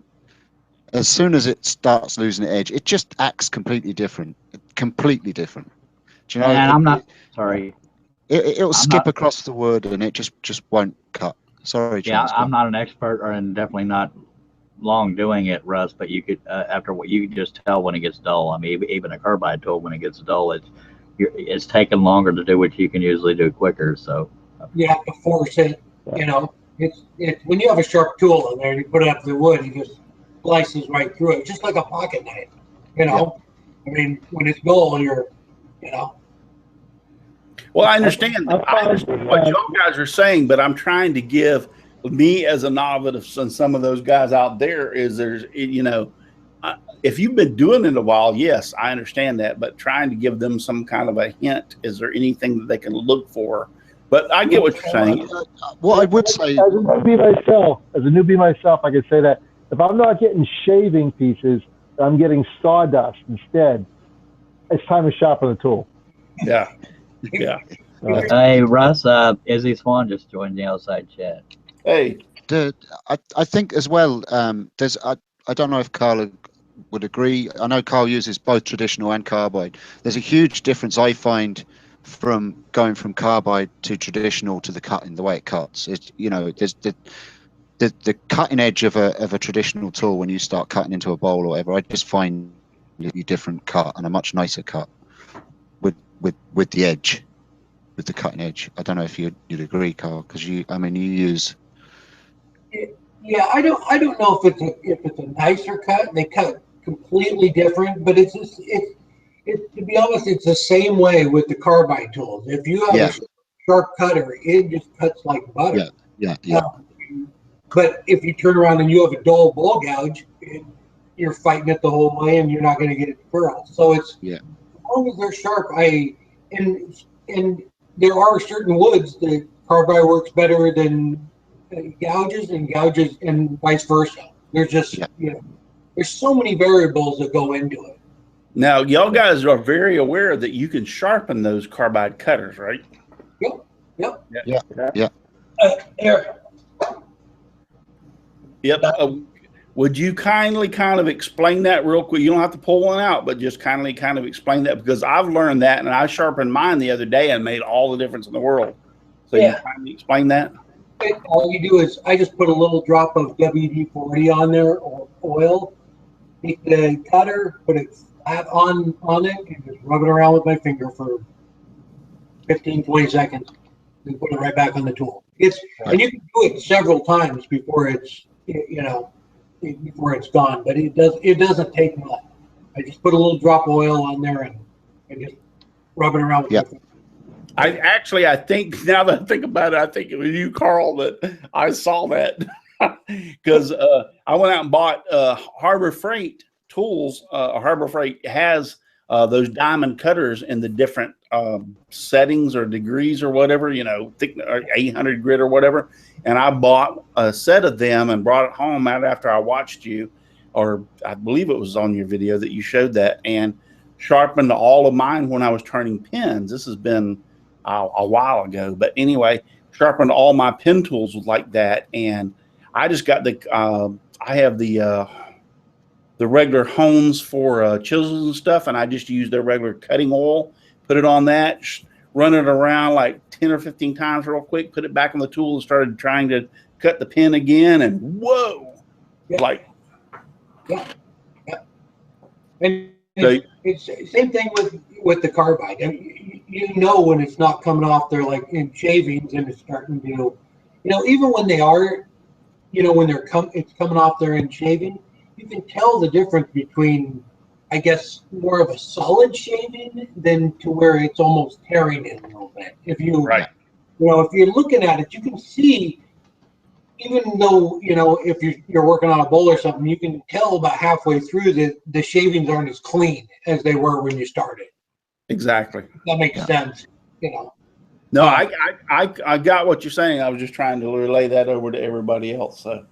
as soon as it starts losing its edge, it just acts completely different. Do you know? And I'm not sorry. It'll skip across the wood, and it just won't cut. Sorry, yeah, I'm not an expert, and definitely not long doing it, Russ. But you could, after what you can just tell when it gets dull. I mean, even a carbide tool, when it gets dull, it's taking longer to do what you can usually do quicker. So you have to force it. It's when you have a sharp tool in there, and you put it up the wood, you just slices right through it, just like a pocket knife. I mean, when it's dull, Well, I understand what y'all guys are saying, but I'm trying to give me as a novice and some of those guys out there if you've been doing it a while, yes, I understand that, but trying to give them some kind of a hint. Is there anything that they can look for? But I get what you're saying. What I would say, as a newbie myself, I could say that if I'm not getting shaving pieces, I'm getting sawdust instead. It's time to sharpen the tool. Yeah. Yeah. Hey, Russ, Izzy Swan just joined the outside chat. Hey. I think as well, there's I don't know if Carl would agree. I know Carl uses both traditional and carbide. There's a huge difference I find from going from carbide to traditional to the cutting, the way it cuts. It's, you know, there's the cutting edge of a traditional tool when you start cutting into a bowl or whatever. I just find a different cut and a much nicer cut with the edge, with the cutting edge. I don't know if you'd agree, Carl, because you use. Yeah, I don't know if it's a nicer cut. They cut completely different, but it's to be honest, it's the same way with the carbide tools. If you have a sharp cutter, it just cuts like butter. Yeah. But if you turn around and you have a dull ball gouge, you're fighting it the whole way, and you're not going to get it to curl. So it's as long as they're sharp. And there are certain woods that carbide works better than gouges and vice versa. There's just there's so many variables that go into it. Now, y'all guys are very aware that you can sharpen those carbide cutters, right? Yep. Yep. Would you kindly kind of explain that real quick? You don't have to pull one out, but just kindly kind of explain that, because I've learned that, and I sharpened mine the other day and made all the difference in the world. So you kindly explain that? All you do is I just put a little drop of WD-40 on there, or oil, take the cutter, put it flat on it, and just rub it around with my finger for 15, 20 seconds, and put it right back on the tool. And you can do it several times before it's, before it's gone, but it doesn't take much. I just put a little drop of oil on there and just rub it around with my finger. I think, now that I think about it, I think it was you, Carl, that I saw that, because I went out and bought Harbor Freight tools. Harbor Freight has those diamond cutters in the different settings or degrees or whatever, thick, 800 grit or whatever. And I bought a set of them and brought it home out after I watched you, or I believe it was on your video that you showed that, and sharpened all of mine when I was turning pins. This has been a while ago, but anyway, sharpened all my pen tools like that. And I just got I have the regular hones for chisels and stuff, and I just use their regular cutting oil, put it on that, run it around like 10 or 15 times real quick, put it back on the tool, and started trying to cut the pin again, and whoa, And it's the same thing with the carbide. I mean, when it's not coming off there, like in shavings, and it's starting to, even when they are, when it's coming off there in shaving, you can tell the difference between, I guess, more of a solid shaving than to where it's almost tearing in a little bit. If if you're looking at it, you can see, even though, if you're working on a bowl or something, you can tell about halfway through that the shavings aren't as clean as they were when you started. Exactly. That makes sense, No, I got what you're saying. I was just trying to relay that over to everybody else. So,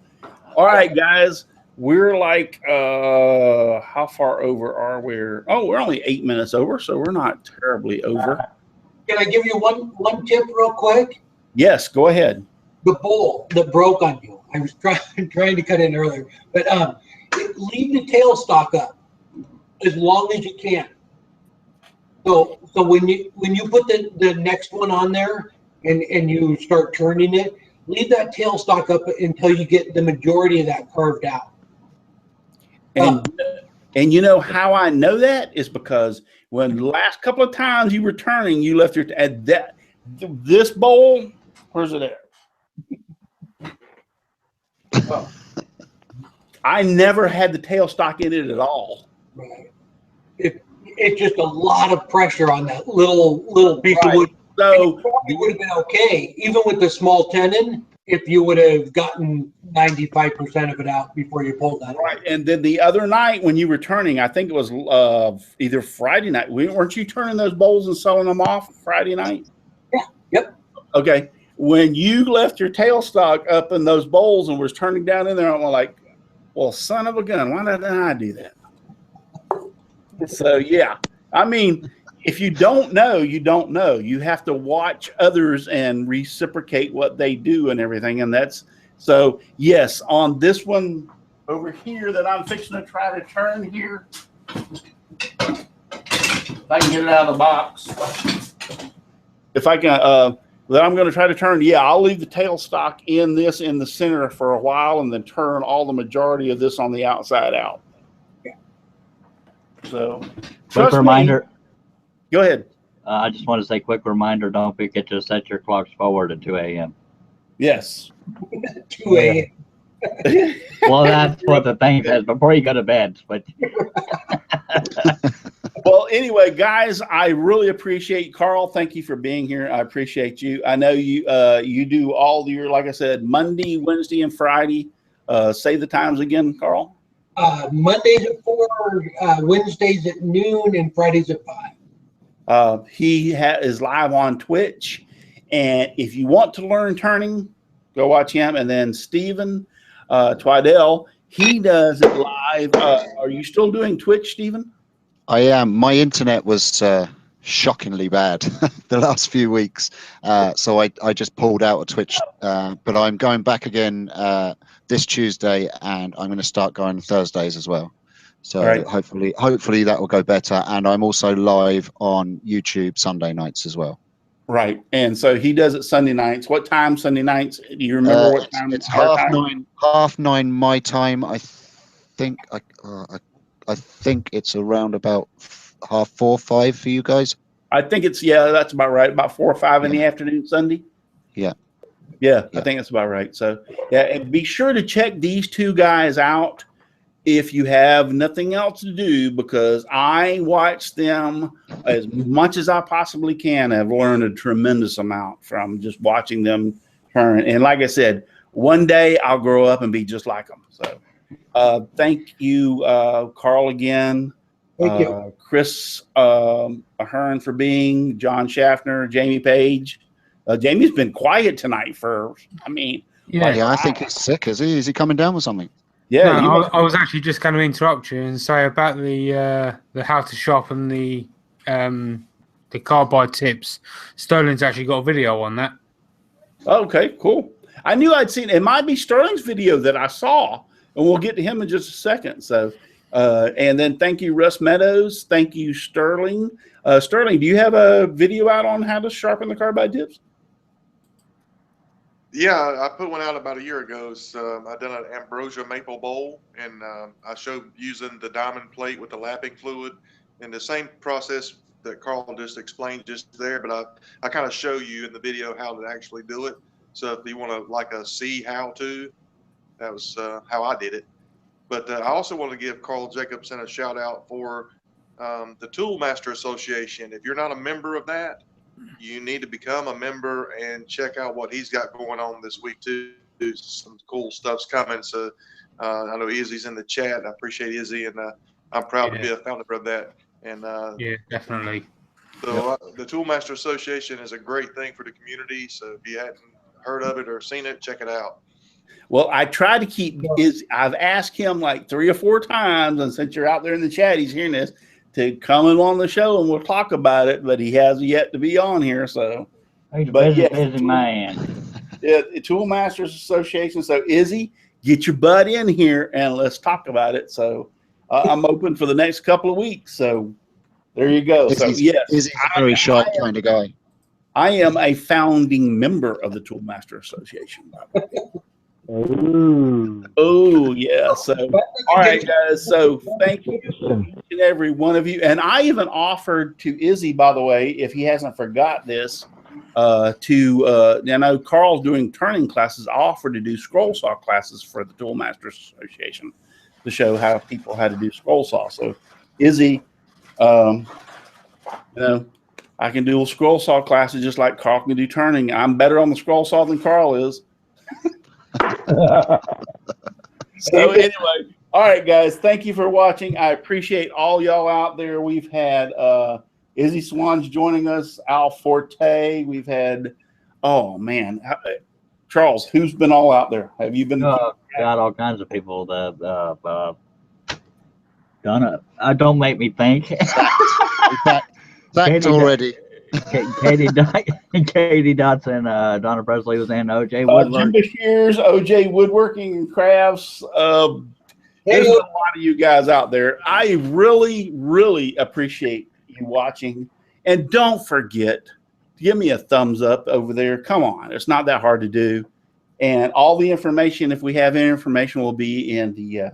all right, guys, we're like, how far over are we? Oh, we're only 8 minutes over, so we're not terribly over. Can I give you one tip real quick? Yes, go ahead. The bowl that broke on you. I was trying to cut in earlier, but leave the tailstock up as long as you can. So when you put the next one on there and you start turning it, leave that tailstock up until you get the majority of that carved out. And you know how I know that is because when the last couple of times you were turning, you left your this bowl. Where's it at? Oh. I never had the tailstock in it at all. Right. It's just a lot of pressure on that little piece of wood. So it would have been okay, even with the small tenon, if you would have gotten 95% of it out before you pulled that. Right. And then the other night when you were turning, I think it was either Friday night. Weren't you turning those bowls and selling them off Friday night? Yeah. Yep. Okay. When you left your tailstock up in those bowls and was turning down in there, I'm like, well, son of a gun, why didn't I do that? So, yeah, I mean, if you don't know, you don't know. You have to watch others and reciprocate what they do and everything. And that's So yes, on this one over here that I'm fixing to try to turn here, if I can get it out of the box, if I can, that I'm going to try to turn. Yeah, I'll leave the tailstock in this in the center for a while, and then turn all the majority of this on the outside out. So, Quick reminder. Me. Go ahead. I just want to say, quick reminder: don't forget to set your clocks forward at 2 a.m. Yes. 2 a.m. Well, that's what the thing says before you go to bed. But well, anyway, guys, I really appreciate Carl. Thank you for being here. I appreciate you. I know you you do all your, like I said, Monday, Wednesday, and Friday. Say the times again, Carl. Mondays at 4, Wednesdays at noon, and Fridays at 5. He is live on Twitch, and if you want to learn turning, go watch him. And then Stephen Twidell, he does it live. Are you still doing Twitch, Stephen? I am. My internet was shockingly bad the last few weeks, so I just pulled out of Twitch. But I'm going back again this Tuesday, and I'm going to start going Thursdays as well. So right. hopefully that will go better. And I'm also live on YouTube Sunday nights as well. Right. And so he does it Sunday nights. What time Sunday nights? Do you remember what time? It's half nine my time. I think I think it's around about 4:30, 5 for you guys. I think it's, yeah, that's about right. About 4 or 5 in the afternoon Sunday. Yeah. Yeah, I think that's about right. So yeah, and be sure to check these two guys out if you have nothing else to do, because I watch them as much as I possibly can. I've learned a tremendous amount from just watching them turn. And like I said, one day I'll grow up and be just like them. So thank you, Carl, again. Thank you. Chris Ahern for being, John Schaffner, Jamie Page. Jamie's been quiet tonight for, I mean. Yeah, I think he's sick. Is he coming down with something? Yeah, no, I was actually just going to interrupt you and say about the how to shop and the carbide tips. Sterling's actually got a video on that. Okay, cool. I knew I'd seen it. Might be Sterling's video that I saw, and we'll get to him in just a second. So, and then thank you, Russ Meadows. Thank you, Sterling. Sterling, do you have a video out on how to sharpen the carbide tips? Yeah, I put one out about a year ago. I done an ambrosia maple bowl, and I showed using the diamond plate with the lapping fluid, and the same process that Carl just explained just there. But I kind of show you in the video how to actually do it. So if you want to see how to, that was how I did it. But I also want to give Carl Jacobson a shout out for the Toolmaster Association. If you're not a member of that, you need to become a member and check out what he's got going on this week too. Some cool stuff's coming. So I know Izzy's in the chat. I appreciate Izzy, and I'm proud to be a founder of that. And yeah, definitely. So the Toolmaster Association is a great thing for the community. So if you hadn't heard of it or seen it, check it out. Well, I try to keep I've asked him like 3 or 4 times, and since you're out there in the chat, he's hearing this, to come on the show and we'll talk about it, but he has yet to be on here. So he's a busy man. Yeah, Tool Masters Association. So Izzy, get your butt in here and let's talk about it. So I'm open for the next couple of weeks. So there you go. So yes, Izzy's a very shy kind of guy. I am a founding member of the Tool Master Association. Ooh. Oh yeah. So all right, guys. So thank you each and every one of you. And I even offered to Izzy, by the way, if he hasn't forgot this, I know Carl's doing turning classes. I offered to do scroll saw classes for the Tool Masters Association to show how people how to do scroll saw. So Izzy, I can do scroll saw classes just like Carl can do turning. I'm better on the scroll saw than Carl is. So anyway, all right, guys, thank you for watching. I appreciate all y'all out there. We've had Izzy Swan's joining us, Al Forte. We've had, oh man, Charles, who's been all out there? Have you been? Got all kinds of people that done it. Don't make me think. Thanked already. Katie Dotson, Donna Presley was in OJ Jim Woodward. Bashir's OJ Woodworking and Crafts. There's a lot of you guys out there. I really, really appreciate you watching. And don't forget, give me a thumbs up over there. Come on. It's not that hard to do. And all the information, if we have any information, will be in the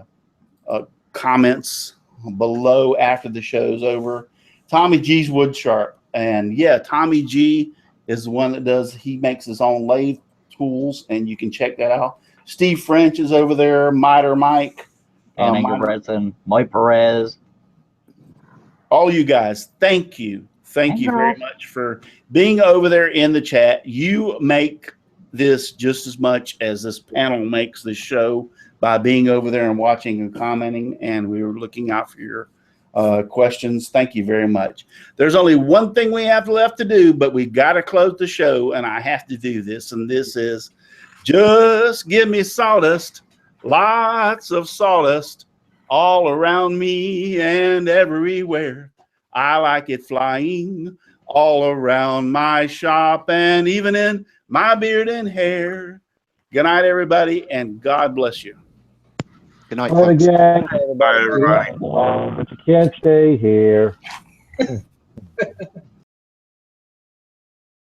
comments below after the show's over. Tommy G's Wood Sharp. And yeah, Tommy G is the one that does, he makes his own lathe tools, and you can check that out. Steve French is over there, Miter Mike. And Ingerbretson, Mike Perez. All you guys, thank you. Thank you very much for being over there in the chat. You make this just as much as this panel makes this show by being over there and watching and commenting, and we were looking out for your questions. Thank you very much. There's only one thing we have left to do, but we got to close the show, and I have to do this, and this is just give me sawdust, lots of sawdust all around me and everywhere. I like it flying all around my shop and even in my beard and hair. Good night, everybody, and God bless you. Good night. Morning, gang. Bye, everybody. But you can't stay here.